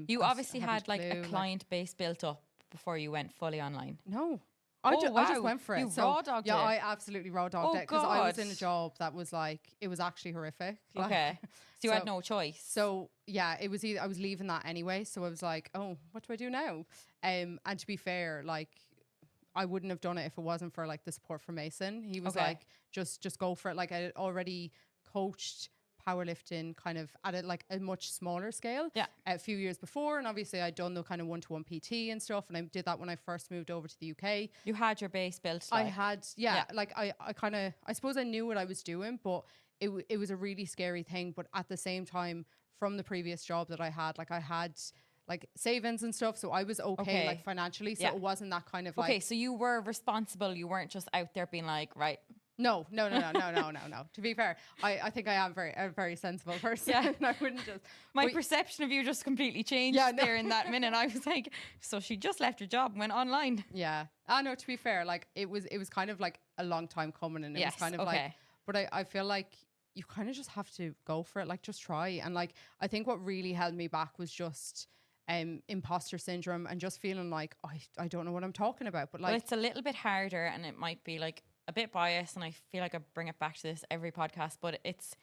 You obviously had like a client base built up before you went fully online. No. I just went for it. You raw dogged it. Yeah, I absolutely raw dogged it, because I was in a job that was like, it was actually horrific. Like, okay. So you had no choice. So yeah, it was I was leaving that anyway. So I was like, oh, what do I do now? And to be fair, like I wouldn't have done it if it wasn't for like the support from Mason. He was like, just go for it. Like I had already coached powerlifting kind of at a much smaller scale a few years before. And obviously I'd done the kind of one-to-one PT and stuff. And I did that when I first moved over to the UK. You had your base built. I had, like I kind of, I suppose I knew what I was doing, but it was a really scary thing. But at the same time, from the previous job that I had like savings and stuff. So I was okay. Like financially. So it wasn't that kind of like. Okay. So you were responsible. You weren't just out there being like, right. No. To be fair, I think I am a very sensible person. Yeah. I wouldn't just. My perception of you just completely changed there in that minute. I was like, so she just left her job and went online. Yeah. No, to be fair, like it was kind of like a long time coming, and it was kind of like, but I feel like you kind of just have to go for it. Like just try. And like, I think what really held me back was just imposter syndrome and just feeling like, I don't know what I'm talking about. But like, well, it's a little bit harder, and it might be like a bit biased, and I feel like I bring it back to this every podcast, but it's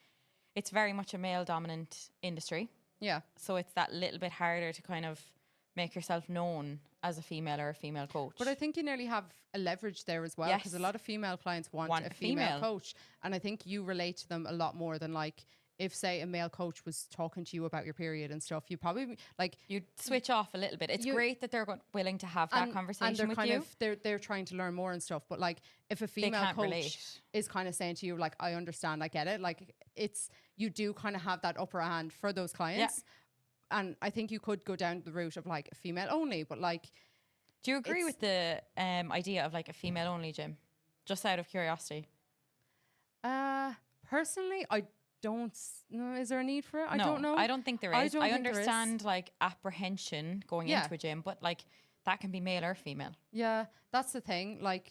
very much a male dominant industry. Yeah. So it's that little bit harder to kind of make yourself known as a female or a female coach. But I think you nearly have a leverage there as well, because a lot of female clients want a female coach, and I think you relate to them a lot more than like if, say, a male coach was talking to you about your period and stuff. You probably like you'd switch off a little bit. It's great that they're willing to have that conversation with you. They're trying to learn more and stuff. But like if a female coach is kind of saying to you like, I understand, I get it, like you do kind of have that upper hand for those clients. And I think you could go down the route of like a female only, but like, do you agree with the idea of like a female only gym? Just out of curiosity. Personally, I don't know. Is there a need for it? I don't know. I don't think there is. I understand like apprehension going into a gym, but like that can be male or female. Yeah, that's the thing. Like,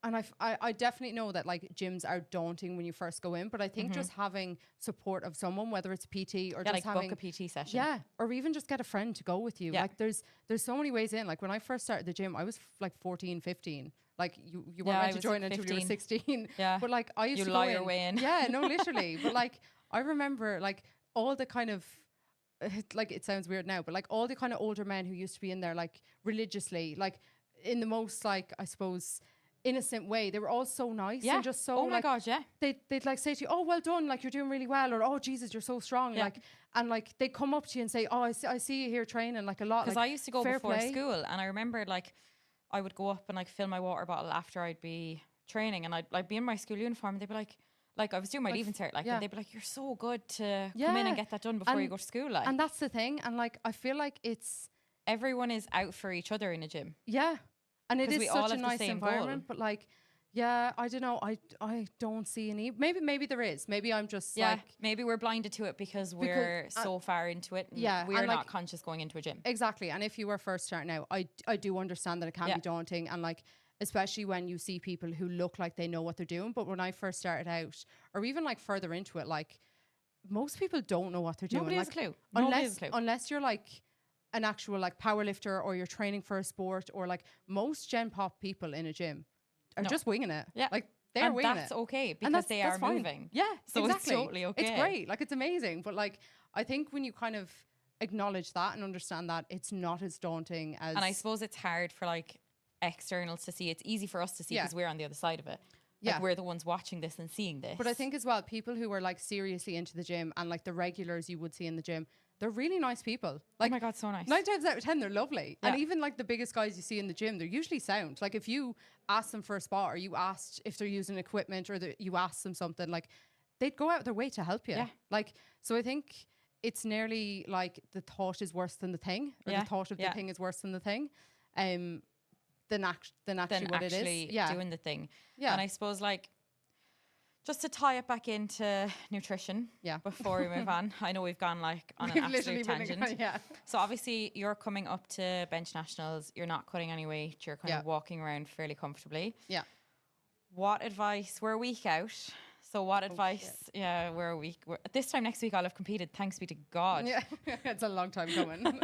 and I definitely know that like gyms are daunting when you first go in, but I think just having support of someone, whether it's a PT or just like having book a PT session. Yeah, or even just get a friend to go with you. Like there's so many ways in. Like when I first started the gym, I was like 14, 15. Like you weren't meant to join until you were 16. Yeah. But like I used to lie your way in. Yeah, no, literally. But like I remember like all the kind of like it sounds weird now, but like all the kind of older men who used to be in there like religiously, like in the most like I suppose innocent way. They were all so nice and just so my god, they'd like say to you, oh well done, like you're doing really well, or oh Jesus, you're so strong, like, and like they come up to you and say, oh I see you here training like a lot, because like, I used to go before school, and I remember like I would go up and like fill my water bottle after I'd be training, and I'd like be in my school uniform, and they'd be like I was doing my leaving cert, like and they'd be like, you're so good to come in and get that done before you go to school, like. And that's the thing, and like I feel like it's everyone is out for each other in a gym. Yeah. And it is such a nice environment, but like, yeah, I don't know. I don't see any. Maybe there is. Maybe I'm just like. Maybe we're blinded to it because we're so far into it. And we're not conscious going into a gym. Exactly. And if you were first starting out, I do understand that it can be daunting, and like, especially when you see people who look like they know what they're doing. But when I first started out, or even like further into it, like most people don't know what they're doing. Nobody has a clue. Unless you're like an actual like power lifter, or you're training for a sport, or like most Gen Pop people in a gym are just winging it. Yeah. Like they're winging it. That's okay, because they are moving. Yeah. So exactly. It's totally okay. It's great. Like it's amazing. But like I think when you kind of acknowledge that and understand that, it's not as daunting as. And I suppose it's hard for like externals to see. It's easy for us to see because we're on the other side of it. Like we're the ones watching this and seeing this. But I think as well, people who are like seriously into the gym, and like the regulars you would see in the gym, they're really nice people. Like, oh my God, so nice. 9 times out of 10, they're lovely. Yeah. And even like the biggest guys you see in the gym, they're usually sound. Like if you ask them for a spot, or you asked if they're using equipment, or you asked them something, like they'd go out their way to help you. Yeah. Like, so I think it's nearly like the thought is worse than the thing, or the thought of the thing is worse than the thing. Than actually what it is. Yeah. Doing the thing. Yeah. And I suppose like, just to tie it back into nutrition before we move on. I know we've gone like on an absolute tangent. So obviously you're coming up to bench nationals. You're not cutting any weight. You're kind of walking around fairly comfortably. Yeah. What advice? We're a week out. So what advice? Shit. Yeah, we're a week. This time next week I'll have competed. Thanks be to God. Yeah, it's a long time coming.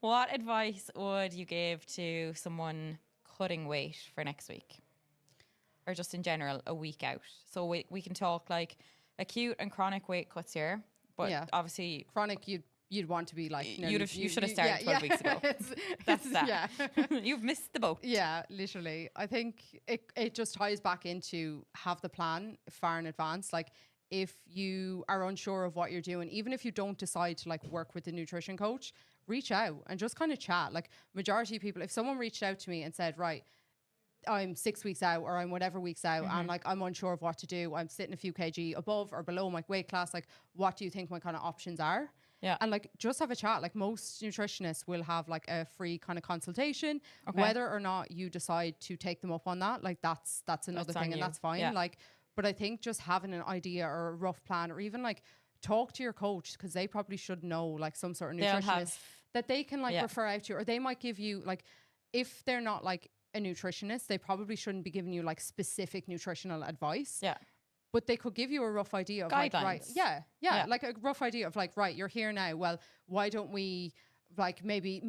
What advice would you give to someone cutting weight for next week? Or just in general, a week out. So we can talk like acute and chronic weight cuts here. But obviously chronic you'd want to be like you should have started 12 weeks ago. That's that. Yeah. You've missed the boat. Yeah, literally. I think it just ties back into have the plan far in advance. Like if you are unsure of what you're doing, even if you don't decide to like work with the nutrition coach, reach out and just kind of chat. Like majority of people, if someone reached out to me and said, right, I'm 6 weeks out or I'm whatever weeks out and like I'm unsure of what to do, I'm sitting a few kg above or below my weight class, like what do you think my kind of options are? Yeah. And like just have a chat. Like most nutritionists will have like a free kind of consultation. Whether or not you decide to take them up on that, like that's another thing and that's fine. Yeah. Like, but I think just having an idea or a rough plan or even like talk to your coach, because they probably should know like some sort of nutritionist that they can like refer out to, or they might give you like, if they're not like a nutritionist, they probably shouldn't be giving you like specific nutritional advice. Yeah. But they could give you a rough idea of guidelines. like, right, like a rough idea of like, right, you're here now. Well, why don't we like maybe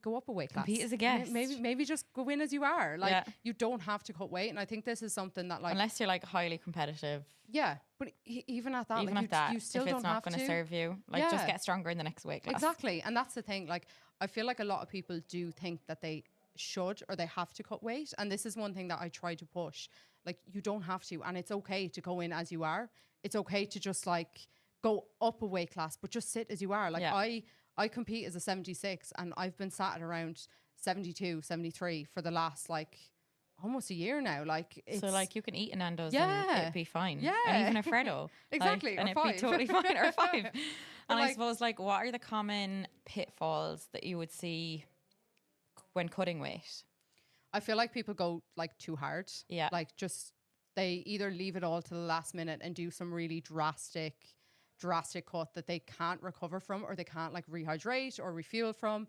go up a weight class? Compete as a guest. Maybe just go in as you are. Like you don't have to cut weight. And I think this is something that like, unless you're like highly competitive. Yeah, but even at that, Even like at that, you still if it's don't not have going to serve you, like just get stronger in the next weight class. Exactly, and that's the thing. Like I feel like a lot of people do think that they should or they have to cut weight, and this is one thing that I try to push. Like you don't have to, and it's okay to go in as you are. It's okay to just like go up a weight class, but just sit as you are. Like I compete as a 76 and I've been sat at around 72, 73 for the last like almost a year now. Like it's, so like you can eat an Nando's and it'd be fine. Yeah. And even a Freddo. Exactly. Like, and it'd be totally fine. Or 5. And like, I suppose like what are the common pitfalls that you would see when cutting weight? I feel like people go like too hard. Yeah. Like just they either leave it all to the last minute and do some really drastic cut that they can't recover from, or they can't like rehydrate or refuel from.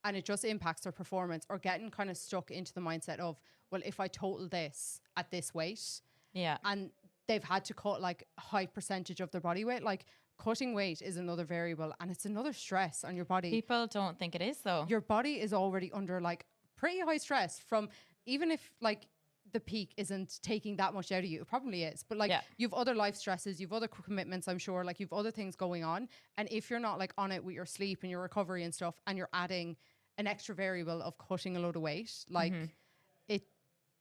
And it just impacts their performance, or getting kind of stuck into the mindset of, well, if I total this at this weight, and they've had to cut like a high percentage of their body weight, like cutting weight is another variable and it's another stress on your body. People don't think it is though. Your body is already under like pretty high stress from, even if like the peak isn't taking that much out of you, it probably is, but like you've other life stresses, you've other commitments, I'm sure, like you've other things going on. And if you're not like on it with your sleep and your recovery and stuff, and you're adding an extra variable of cutting a load of weight, like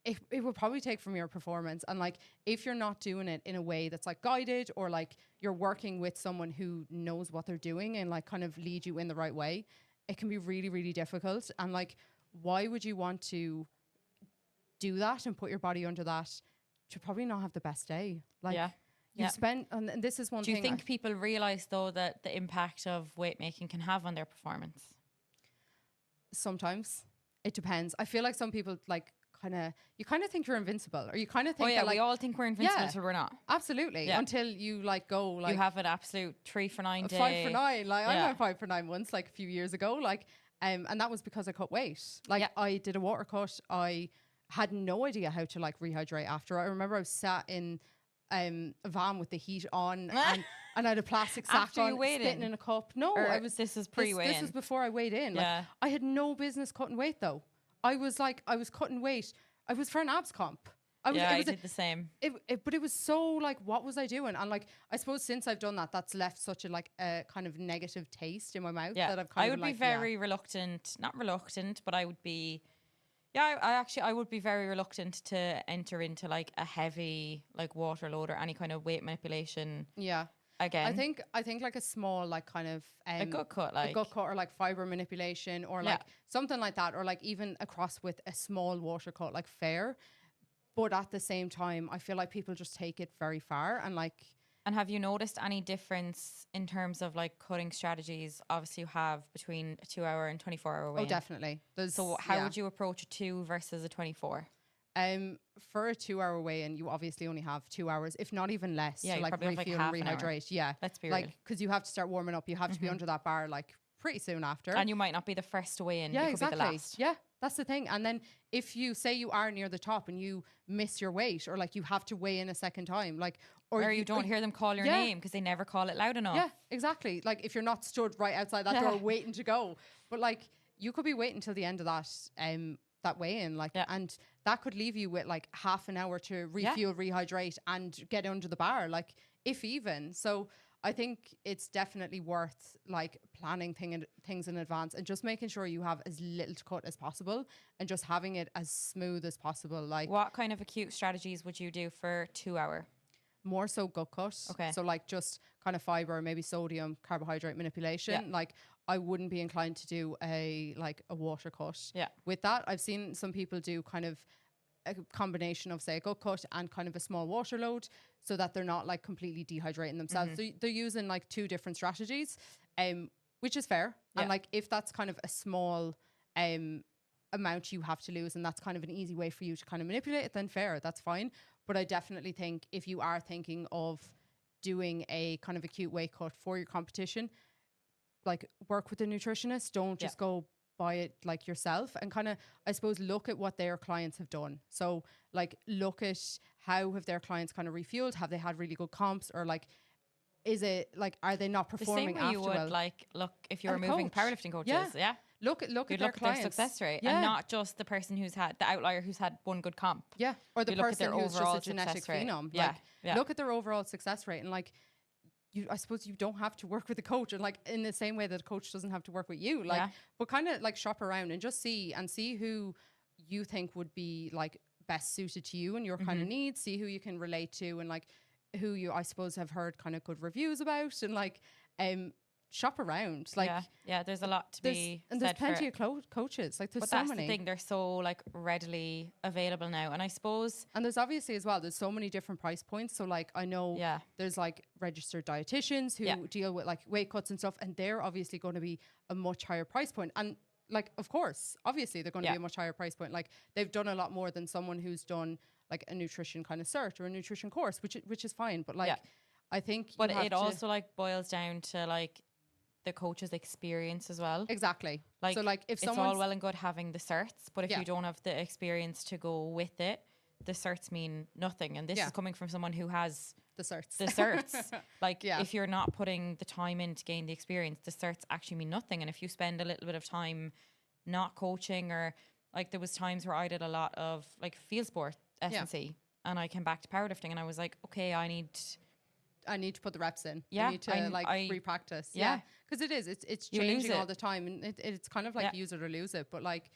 it will probably take from your performance. And like if you're not doing it in a way that's like guided, or like you're working with someone who knows what they're doing and like kind of lead you in the right way, it can be really, really difficult. And like, why would you want to do that and put your body under that to probably not have the best day? Like you spend, and this is one thing. Do you think people realize though that the impact of weight making can have on their performance? Sometimes it depends. I feel like some people like you kind of think you're invincible, or you kind of think that, like, we all think we're invincible until we're not. Absolutely. Until you like go like, you have an absolute 3 for 9 day. 5 for 9. Like I went 5 for 9 once, like a few years ago. Like and that was because I cut weight. Like I did a water cut. I had no idea how to like rehydrate after. I remember I was sat in a van with the heat on and I had a plastic sack on, spitting in a cup. No, this is pre-weigh-in. This was before I weighed in. Like, I had no business cutting weight though. I was cutting weight. I was for an abs comp. I did the same. But it was so like, what was I doing? And like, I suppose since I've done that, that's left such a like a kind of negative taste in my mouth that I've kind of I would be very reluctant, not reluctant, but I would be, I would be very reluctant to enter into like a heavy like water load or any kind of weight manipulation. Yeah. Again, I think like a small like kind of a gut cut or like fiber manipulation or like something like that, or like even across with a small water cut, like fair. But at the same time, I feel like people just take it very far and like. And have you noticed any difference in terms of like cutting strategies? Obviously, you have between a 2-hour and 24-hour weigh-in. Oh, definitely. So how would you approach a 2 versus a 24? For a 2-hour weigh-in, you obviously only have 2 hours, if not even less, to like refuel and rehydrate. Yeah, let's be real. Like, because you have to start warming up, you have to be under that bar like pretty soon after, and you might not be the first to weigh in. Yeah, you exactly. Could be the last. Yeah, that's the thing. And then if you say you are near the top and you miss your weight, or like you have to weigh in a second time, like or you don't hear them call your name because they never call it loud enough. Yeah, exactly. Like if you're not stood right outside that door waiting to go, but like you could be waiting till the end of that weigh-in, like, and that could leave you with like half an hour to refuel, rehydrate, and get under the bar, like if even. So I think it's definitely worth like planning things in advance and just making sure you have as little to cut as possible and just having it as smooth as possible. Like, what kind of acute strategies would you do for 2 hour? more so gut cut. Okay. So like just kind of fiber, maybe sodium, carbohydrate manipulation. Like I wouldn't be inclined to do a water cut. Yeah. With that, I've seen some people do kind of a combination of say a gut cut and kind of a small water load so that they're not like completely dehydrating themselves. So they're using like two different strategies, which is fair. Yeah. And like if that's kind of a small amount you have to lose and that's kind of an easy way for you to kind of manipulate it, then fair, that's fine. But I definitely think if you are thinking of doing a kind of acute weight cut for your competition, like work with a nutritionist. Don't just go buy it like yourself, and kind of, I suppose, look at what their clients have done. So like look at how have their clients kind of refueled? Have they had really good comps, or like is it like, are they not performing the same way after you would well? like look if you were And moving coach. powerlifting coaches. Yeah. Look at You'd their look at clients. their success rate, Yeah. and not just the person who's had the outlier who's had one good comp. Yeah, or the You look at person their who's just overall a genetic success rate. phenom. Yeah, Like, yeah. look at their overall success rate, and like, I suppose you don't have to work with a coach, and like in the same way that a coach doesn't have to work with you. Like, but kind of like shop around and just see who you think would be like best suited to you and your kind of needs. See who you can relate to, and like who you, I suppose, have heard kind of good reviews about, and like shop around. Like, there's a lot to be and said there's plenty for it. of coaches. Like, there's But so that's many. the thing; they're so like readily available now, and I suppose. And there's obviously as well, there's so many different price points. So like I know there's like registered dietitians who deal with like weight cuts and stuff, and they're obviously going to be a much higher price point. And like, of course, obviously they're going to be a much higher price point. Like they've done a lot more than someone who's done like a nutrition kind of cert or a nutrition course, which is fine. But like, I think, but it also like boils down to like the coach's experience as well. Exactly. Like, so like if it's all well and good having the certs, but if you don't have the experience to go with it, the certs mean nothing. And this is coming from someone who has the certs. Like if you're not putting the time in to gain the experience, the certs actually mean nothing. And if you spend a little bit of time not coaching, or like there was times where I did a lot of like field sport S&C and I came back to powerlifting and I was like, okay, I need to put the reps in. Yeah, I need to re-practice. Yeah. Because it's You lose changing all it. the time, and it's kind of like use it or lose it. But like,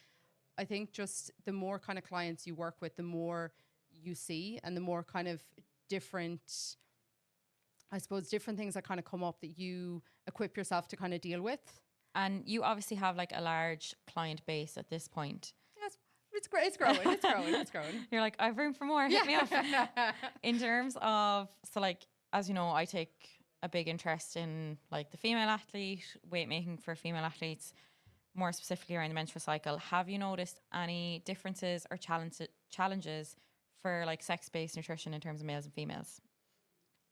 I think just the more kind of clients you work with, the more you see, and the more kind of different, I suppose, different things that kind of come up that you equip yourself to kind of deal with. And you obviously have like a large client base at this point. Yes, it's great. It's growing. It's growing. You're like, I've room for more. Hit me up. In terms of, so like, as you know, I take a big interest in like the female athlete, weight making for female athletes, more specifically around the menstrual cycle. Have you noticed any differences or challenges for like sex-based nutrition in terms of males and females?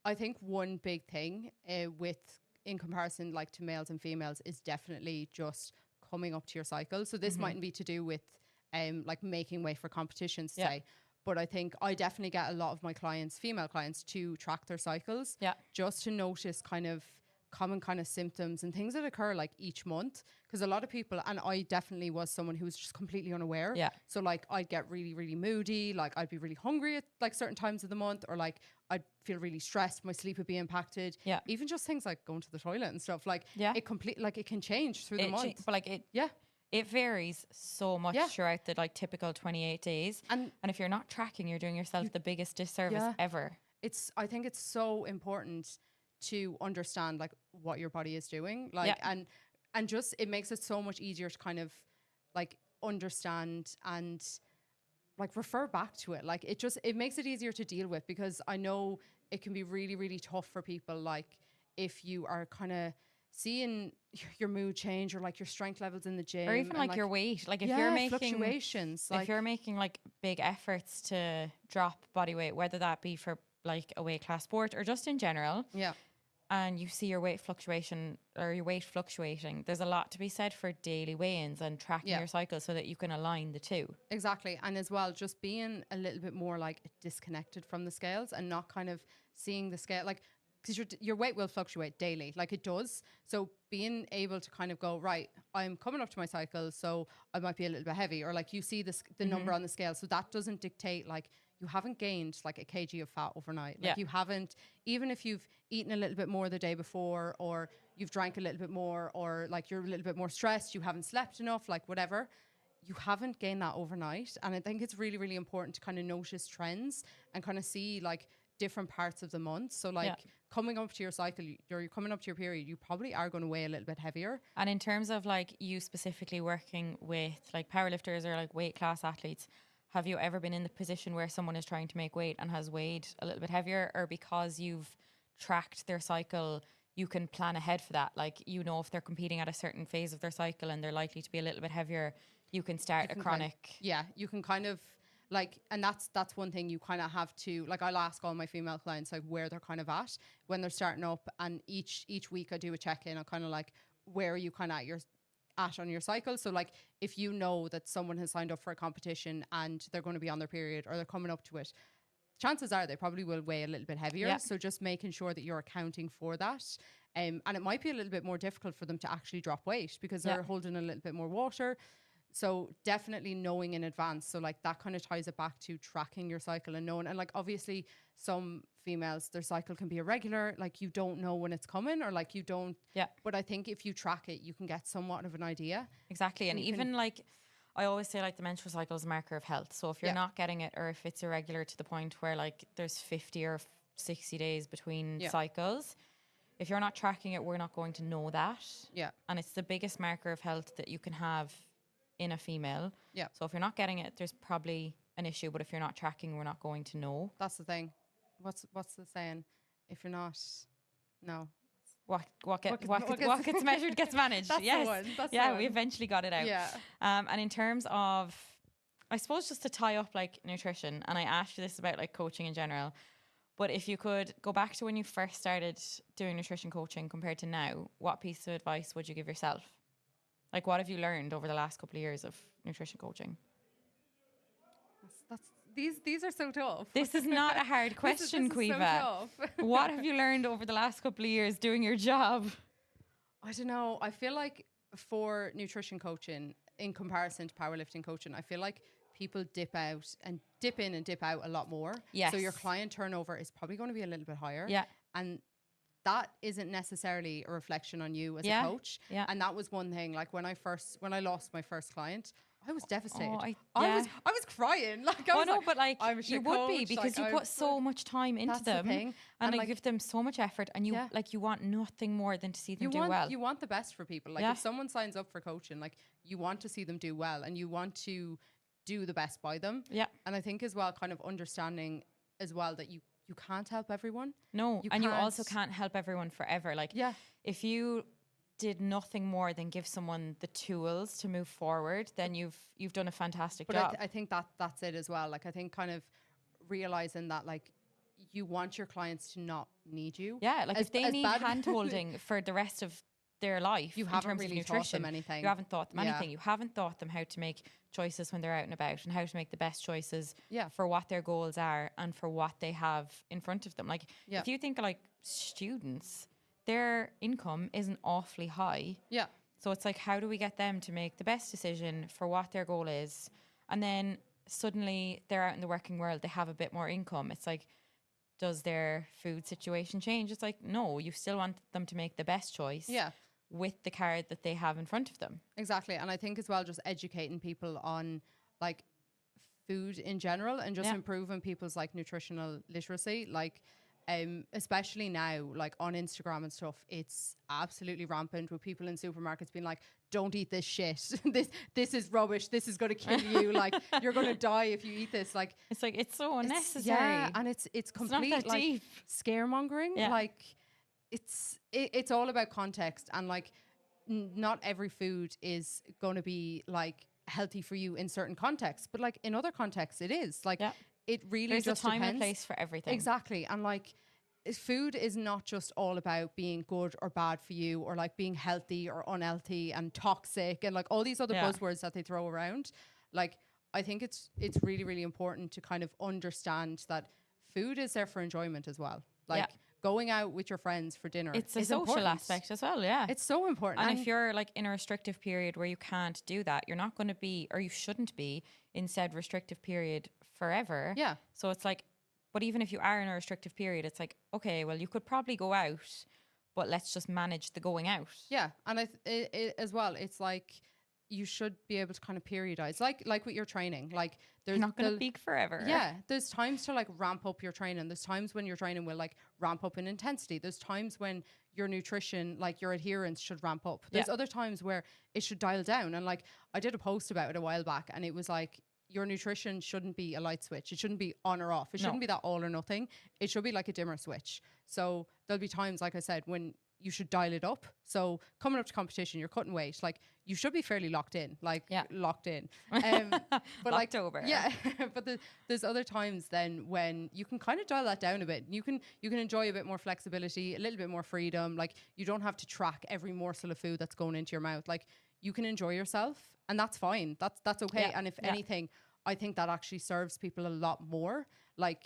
I think one big thing in comparison like to males and females is definitely just coming up to your cycle. So this mightn't be to do with like making weight for competitions say. But I think I definitely get a lot of my clients, female clients, to track their cycles. Yeah. Just to notice kind of common kind of symptoms and things that occur like each month. Because a lot of people, and I definitely was someone who was just completely unaware. Yeah. So like I'd get really, really moody. Like I'd be really hungry at like certain times of the month, or like I'd feel really stressed. My sleep would be impacted. Yeah. Even just things like going to the toilet and stuff. Like it it can change through the month. But like it. Yeah. It varies so much throughout the like typical 28 days. And if you're not tracking, you're doing yourself the biggest disservice ever. I think it's so important to understand like what your body is doing. Like and just it makes it so much easier to kind of like understand and like refer back to it. Like it makes it easier to deal with, because I know it can be really, really tough for people, like if you are kind of seeing your mood change or like your strength levels in the gym, or even like your weight, like if you're making fluctuations, if you're making like big efforts to drop body weight, whether that be for like a weight class sport or just in general, and you see your weight fluctuating, there's a lot to be said for daily weigh-ins and tracking your cycle so that you can align the two. Exactly. And as well, just being a little bit more like disconnected from the scales and not kind of seeing the scale, like, because your weight will fluctuate daily, like it does. So being able to kind of go, right, I'm coming up to my cycle, so I might be a little bit heavy, or like you see the number on the scale. So that doesn't dictate, like you haven't gained like a kg of fat overnight. Like you haven't, even if you've eaten a little bit more the day before, or you've drank a little bit more, or like you're a little bit more stressed, you haven't slept enough, like whatever, you haven't gained that overnight. And I think it's really, really important to kind of notice trends and kind of see like, different parts of the month. So like coming up to your cycle, you're coming up to your period, you probably are going to weigh a little bit heavier. And in terms of like you specifically working with like powerlifters or like weight class athletes, have you ever been in the position where someone is trying to make weight and has weighed a little bit heavier, or because you've tracked their cycle, you can plan ahead for that? Like, you know, if they're competing at a certain phase of their cycle and they're likely to be a little bit heavier, you can start a chronic. You can kind of like, and that's one thing you kind of have to, like, I'll ask all my female clients like where they're kind of at when they're starting up, and each week I do a check-in. I'm kind of like, where are you kind of at on your cycle? So like, if you know that someone has signed up for a competition and they're going to be on their period or they're coming up to it, chances are they probably will weigh a little bit heavier. Yeah. So just making sure that you're accounting for that. And it might be a little bit more difficult for them to actually drop weight because they're holding a little bit more water. So definitely knowing in advance. So like that kind of ties it back to tracking your cycle and knowing. And like, obviously some females, their cycle can be irregular. Like, you don't know when it's coming, or like you don't. Yeah. But I think if you track it, you can get somewhat of an idea. Exactly. And even like, I always say like the menstrual cycle is a marker of health. So if you're not getting it, or if it's irregular to the point where like there's 50 or 60 days between cycles, if you're not tracking it, we're not going to know that. Yeah. And it's the biggest marker of health that you can have in a female. Yeah. So if you're not getting it, there's probably an issue. But if you're not tracking, we're not going to know. That's the thing. What's the saying? If you're not, no. What gets measured gets managed. That's yes. the one. That's the yeah, one. we eventually got it out. Yeah. And in terms of, I suppose, just to tie up like nutrition, and I asked you this about like coaching in general, but if you could go back to when you first started doing nutrition coaching compared to now, what piece of advice would you give yourself? Like, what have you learned over the last couple of years of nutrition coaching? These are so tough. This is not a hard question, Caoimhe. So What have you learned over the last couple of years doing your job? I don't know. I feel like for nutrition coaching, in comparison to powerlifting coaching, I feel like people dip in and dip out a lot more. Yes. So your client turnover is probably going to be a little bit higher. Yeah. And that isn't necessarily a reflection on you as a coach. Yeah. And that was one thing. Like when I lost my first client, I was devastated. I was crying. Like, but like you would be, because you put so much time into them, the thing. and like give them so much effort, and you you want nothing more than to see them do well. You want the best for people. Like if someone signs up for coaching, like you want to see them do well, and you want to do the best by them. Yeah. And I think as well, kind of understanding as well that you can't help everyone. No, you also can't help everyone forever. Like if you did nothing more than give someone the tools to move forward, then you've done a fantastic job. I think that's it as well. Like I think kind of realizing that like you want your clients to not need you. Yeah, like if they need hand holding for the rest of their life, you haven't really taught them anything. You haven't taught them anything. You haven't taught them how to make choices when they're out and about, and how to make the best choices for what their goals are and for what they have in front of them. Like if you think of like students, their income isn't awfully high. Yeah. So it's like, how do we get them to make the best decision for what their goal is? And then suddenly they're out in the working world, they have a bit more income. It's like, does their food situation change? It's like, no, you still want them to make the best choice with the card that they have in front of them. Exactly. And I think as well, just educating people on like food in general, and just improving people's like nutritional literacy. Like, especially now, like on Instagram and stuff, it's absolutely rampant with people in supermarkets being like, don't eat this shit. this is rubbish. This is going to kill you. Like, you're going to die if you eat this. Like, it's so unnecessary. And it's complete not that like deep. Scaremongering. Yeah. Like it's all about context, and like not every food is going to be like healthy for you in certain contexts, but like in other contexts it is. Like it really there's just a time depends. and place for everything. Exactly. And like food is not just all about being good or bad for you, or like being healthy or unhealthy and toxic and like all these other buzzwords that they throw around. Like I think it's really, really important to kind of understand that food is there for enjoyment as well. Like going out with your friends for dinner, it's a social important. aspect as well. Yeah, it's so important. And if you're like in a restrictive period where you can't do that, you're not going to be, or you shouldn't be, in said restrictive period forever. Yeah. So it's like, but even if you are in a restrictive period, it's like, okay, well, you could probably go out, but let's just manage the going out. Yeah. And as well, it's like you should be able to kind of periodize, like with your training. Like You're there's not going to peak forever. yeah, there's times to like ramp up your training. There's times when your training will like ramp up in intensity. There's times when your nutrition, like your adherence, should ramp up. There's other times where it should dial down. And like I did a post about it a while back, and it was like your nutrition shouldn't be a light switch. It shouldn't be on or off. It shouldn't be that all or nothing. It should be like a dimmer switch. So there'll be times, like I said, when you should dial it up. So coming up to competition, you're cutting weight. Like you should be fairly locked in, locked in. But like, Locktober. yeah. But there's other times then when you can kind of dial that down a bit. You can enjoy a bit more flexibility, a little bit more freedom. Like you don't have to track every morsel of food that's going into your mouth. Like you can enjoy yourself, and that's fine. That's okay. And if anything, I think that actually serves people a lot more. Like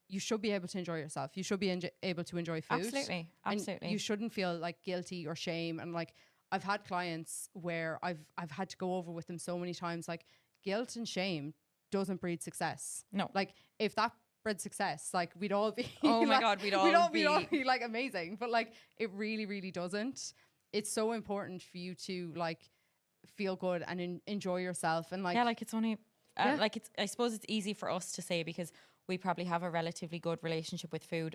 you should be able to enjoy yourself. You should be able to enjoy food. Absolutely. And you shouldn't feel like guilty or shame. And like I've had clients where I've had to go over with them so many times, like guilt and shame doesn't breed success. No. Like if that bred success, like we'd all be oh my God, we'd all be like amazing. But like it really, really doesn't. It's so important for you to like feel good and enjoy yourself. And like like it's only like it's, I suppose it's easy for us to say because we probably have a relatively good relationship with food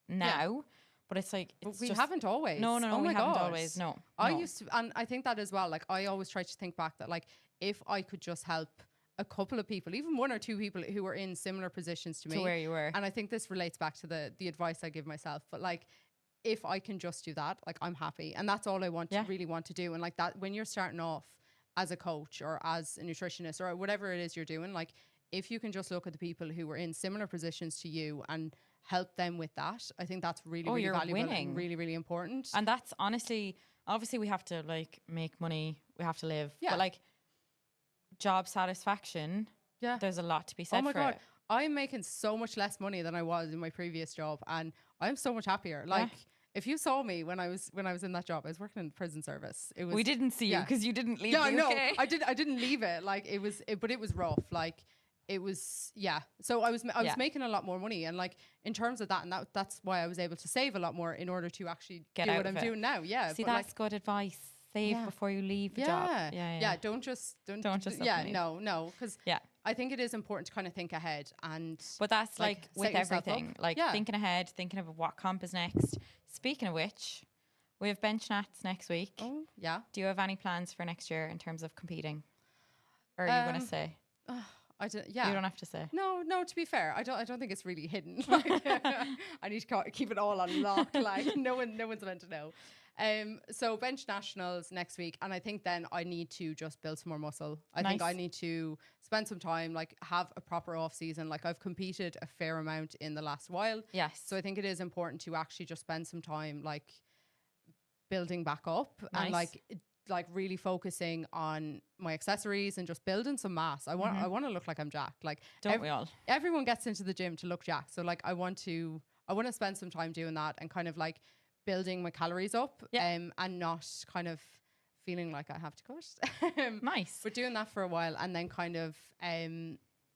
now, but it's like but we haven't always. No, oh we my haven't God. always. No, I used to, and I think that as well. Like I always try to think back that like if I could just help a couple of people, even one or two people who were in similar positions to me, where you were, and I think this relates back to the advice I give myself. But like if I can just do that, like I'm happy, and that's all I really want to do. And like that, when you're starting off as a coach or as a nutritionist or whatever it is you're doing, like if you can just look at the people who were in similar positions to you and help them with that, I think that's really, really valuable and really, really important. And that's honestly, obviously we have to like make money, we have to live, but like job satisfaction, there's a lot to be said for. Oh my God, I'm making so much less money than I was in my previous job, and I'm so much happier. Like if you saw me when I was in that job, I was working in the prison service. It was, we didn't see you because you didn't leave. Yeah, no, I didn't leave it. Like it was, but it was rough. Like it was, so I was making a lot more money, and like in terms of that, and that's why I was able to save a lot more in order to actually do what I'm doing now. Yeah, see, that's like, good advice. Save before you leave the job. Yeah. Don't just. Yeah, no, because I think it is important to kind of think ahead, and but that's like with everything, like thinking ahead, thinking of what comp is next. Speaking of which, we have bench nats next week. Oh yeah. Do you have any plans for next year in terms of competing, or are you going to say? I don't, you don't have to say. No. To be fair, I don't think it's really hidden. Like, I need to keep it all on lock. Like no one's meant to know. So bench nationals next week, and I think then I need to just build some more muscle. I think I need to spend some time, like have a proper off season. Like I've competed a fair amount in the last while. Yes. So I think it is important to actually just spend some time like building back up and like really focusing on my accessories and just building some mass. I want to look like I'm jacked. Like don't we all? Everyone gets into the gym to look jacked. So like I want to spend some time doing that and kind of like building my calories up and not kind of feeling like I have to cut. Nice. But doing that for a while, and then kind of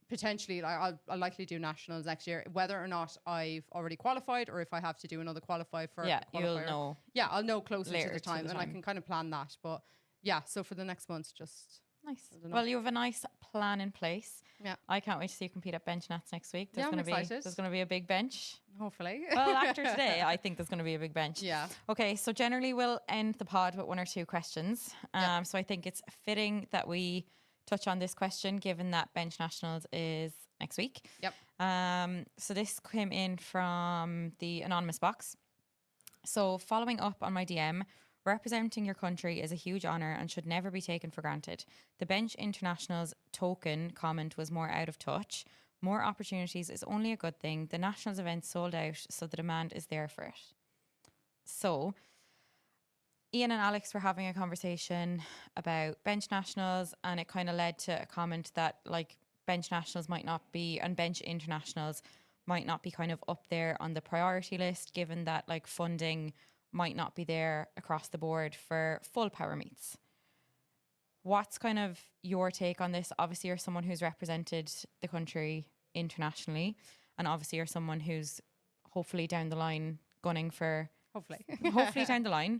potentially I'll likely do nationals next year, whether or not I've already qualified or if I have to do another qualifier. You'll know. Yeah, I'll know closer to the time, and I can kind of plan that. But yeah, so for the next month, just nice. Well, you have a nice plan in place. Yeah, I can't wait to see you compete at bench nats next week. There's I'm excited. There's going to be a big bench. Hopefully. Well, after today, I think there's going to be a big bench. Yeah. Okay, so generally we'll end the pod with one or two questions. So I think it's fitting that we touch on this question, given that bench nationals is next week. Yep. So this came in from the anonymous box. So following up on my DM, representing your country is a huge honour and should never be taken for granted. The bench internationals token comment was more out of touch. More opportunities is only a good thing. The nationals event sold out, so the demand is there for it. So Ian and Alex were having a conversation about bench nationals, and it kind of led to a comment that like bench nationals might not be, and bench internationals might not be kind of up there on the priority list, given that like funding might not be there across the board for full power meets. What's kind of your take on this? Obviously, you're someone who's represented the country internationally, and obviously you're someone who's hopefully down the line gunning for hopefully down the line,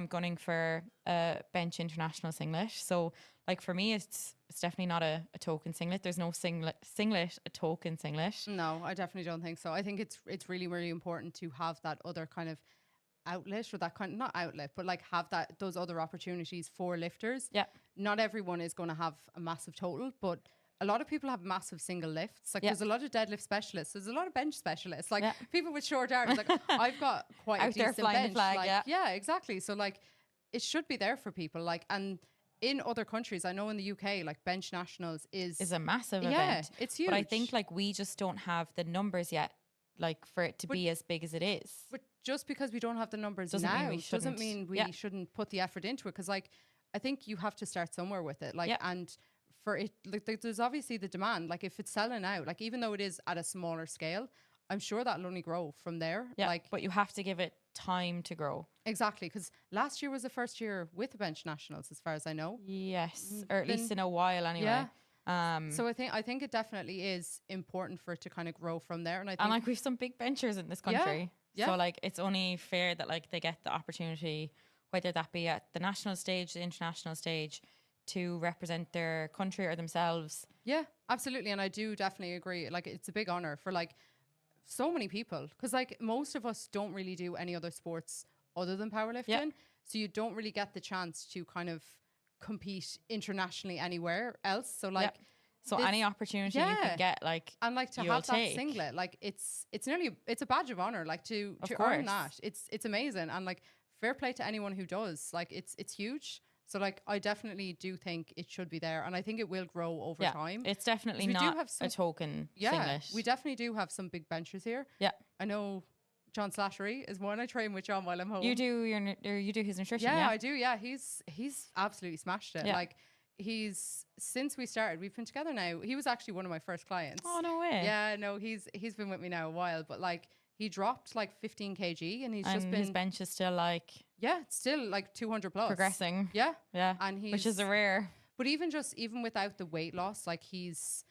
gunning for a bench international singlet. So like for me, it's definitely not a token singlet. There's no singlet, a token singlet. No, I definitely don't think so. I think it's really, really important to have that other kind of outlet, or that kind, not outlet, but like have those other opportunities for lifters. Yeah. Not everyone is going to have a massive total, but a lot of people have massive single lifts. Like there's a lot of deadlift specialists. There's a lot of bench specialists. Like people with short arms. Like I've got quite a decent bench. The flag, like, yeah, exactly. So like it should be there for people. Like, and in other countries, I know in the UK, like bench nationals is a massive event. Yeah, it's huge. But I think like we just don't have the numbers yet, like for it to be as big as it is. But just because we don't have the numbers doesn't mean we shouldn't put the effort into it. Because like I think you have to start somewhere with it. Like and for it, like there's obviously the demand. Like if it's selling out, like even though it is at a smaller scale, I'm sure that'll only grow from there. Yeah, like, but you have to give it time to grow. Exactly, because last year was the first year with the bench nationals, as far as I know. Yes, or at least in a while anyway. Yeah. So I think it definitely is important for it to kind of grow from there. And I think like we've some big benchers in this country. Yeah. So like it's only fair that like they get the opportunity, whether that be at the national stage, the international stage, to represent their country or themselves. Yeah, absolutely. And I do definitely agree. Like it's a big honor for like so many people, because like most of us don't really do any other sports other than powerlifting. Yeah. So you don't really get the chance to kind of compete internationally anywhere else. So like so any opportunity you can get, like, and like to have that singlet, like it's a badge of honor, like to earn that. It's amazing. And like fair play to anyone who does. Like it's huge. So like I definitely do think it should be there, and I think it will grow over time. It's definitely not a token singlet. We definitely do have some big benchers here. Yeah. I know John Slattery is one. I train with John while I'm home. You do his nutrition. Yeah, I do. Yeah, he's absolutely smashed it. Yeah. Like since we started, we've been together now. He was actually one of my first clients. Oh, no way. Yeah, no, he's been with me now a while, but like he dropped like 15 kg and just been, his bench is still like, it's still like 200 plus. Progressing. Yeah. And which is a rare. But even without the weight loss, like he's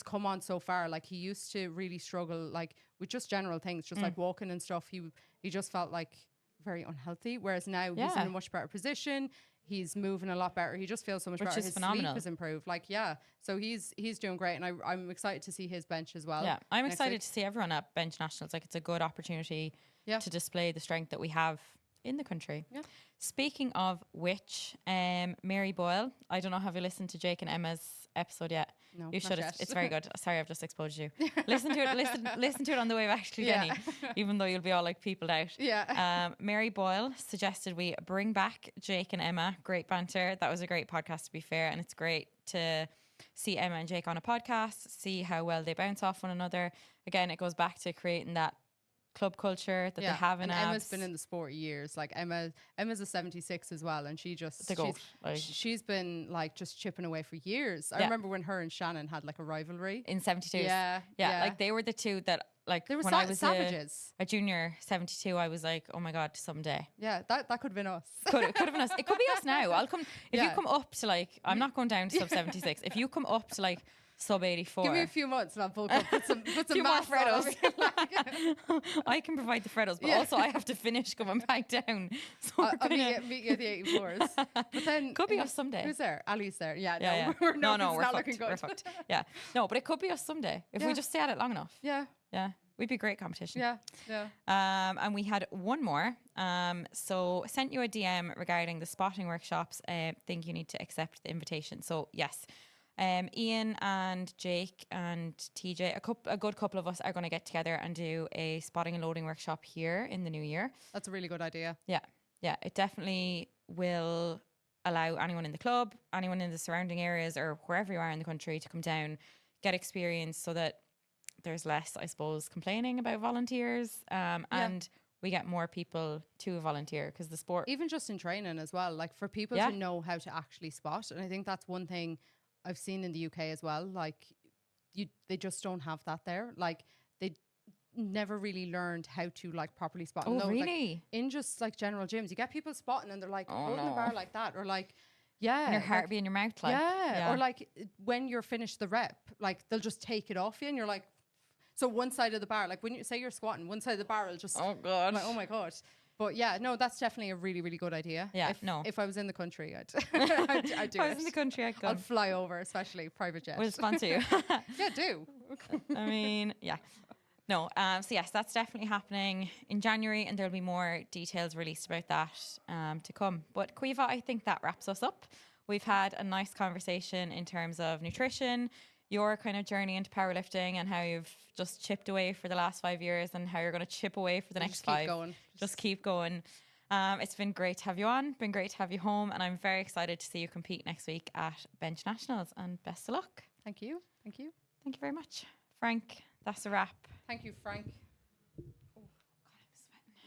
come on so far. Like he used to really struggle like with just general things, just like walking and stuff. He just felt like very unhealthy. Whereas now he's in a much better position. He's moving a lot better. He just feels so much better. His sleep has improved. Like, so he's doing great. And I'm excited to see his bench as well. Yeah, I'm excited to see everyone at bench nationals. Like it's a good opportunity to display the strength that we have in the country. Yeah. Speaking of which, Mary Boyle, I don't know, have you listened to Jake and Emma's episode yet? No, you should. It's very good. Sorry, I've just exposed you. Listen to it. Listen to it on the way back to Denny, even though you'll be all like peopled out. Yeah. Mary Boyle suggested we bring back Jake and Emma. Great banter. That was a great podcast, to be fair, and it's great to see Emma and Jake on a podcast, see how well they bounce off one another. Again, it goes back to creating that club culture that they have in and Emma's been in the sport years. Like Emma's a 76 as well, and she's been like just chipping away for years. I remember when her and Shannon had like a rivalry in 72. Yeah. Like they were the two that like they were when I was savages. A junior 72, I was like, oh my god, someday. Yeah, that could have been us. Could have been us. It could be us now. I'll come if you come up to like, I'm not going down to sub 76. If you come up to like sub 84. Give me a few months and I'll bulk up. Put some more Freddos. I can provide the Freddos, but also I have to finish coming back down. So I'll meet you at the 84s. But then could be us someday. Who's there? Ali's there. Yeah, yeah. We're fucked. We're fucked. Yeah. No, but it could be us someday if we just stay at it long enough. Yeah. Yeah. We'd be great competition. Yeah. And we had one more. So sent you a DM regarding the spotting workshops. Think you need to accept the invitation. So yes. Ian and Jake and TJ, a good couple of us are going to get together and do a spotting and loading workshop here in the new year. That's a really good idea. Yeah. It definitely will allow anyone in the club, anyone in the surrounding areas or wherever you are in the country to come down, get experience so that there's less, I suppose, complaining about volunteers and we get more people to volunteer because the sport... Even just in training as well, like for people to know how to actually spot. And I think that's one thing I've seen in the UK as well. Like they just don't have that there. Like they never really learned how to like properly spot. Oh, really? Like, in just like general gyms, you get people spotting and they're like holding the bar like that, or like and your heart be in your mouth, like or like when you're finished the rep, like they'll just take it off you, and you're like, so one side of the bar, like when you say you're squatting, one side of the bar will just oh god, like, oh my god. But yeah, no, that's definitely a really, really good idea. Yeah, if I was in the country, I'd do if I was it. in the country, I'll fly over, especially private jet. We'll sponsor you. Yeah, do. I mean, yeah. No, so yes, that's definitely happening in January, and there'll be more details released about that to come. But Caoimhe, I think that wraps us up. We've had a nice conversation in terms of nutrition, your kind of journey into powerlifting, and how you've just chipped away for the last 5 years, and how you're going to chip away for the next 5. Just keep going. It's been great to have you on. Been great to have you home, and I'm very excited to see you compete next week at Bench Nationals. And best of luck. Thank you. Thank you. Thank you very much, Frank. That's a wrap. Thank you, Frank.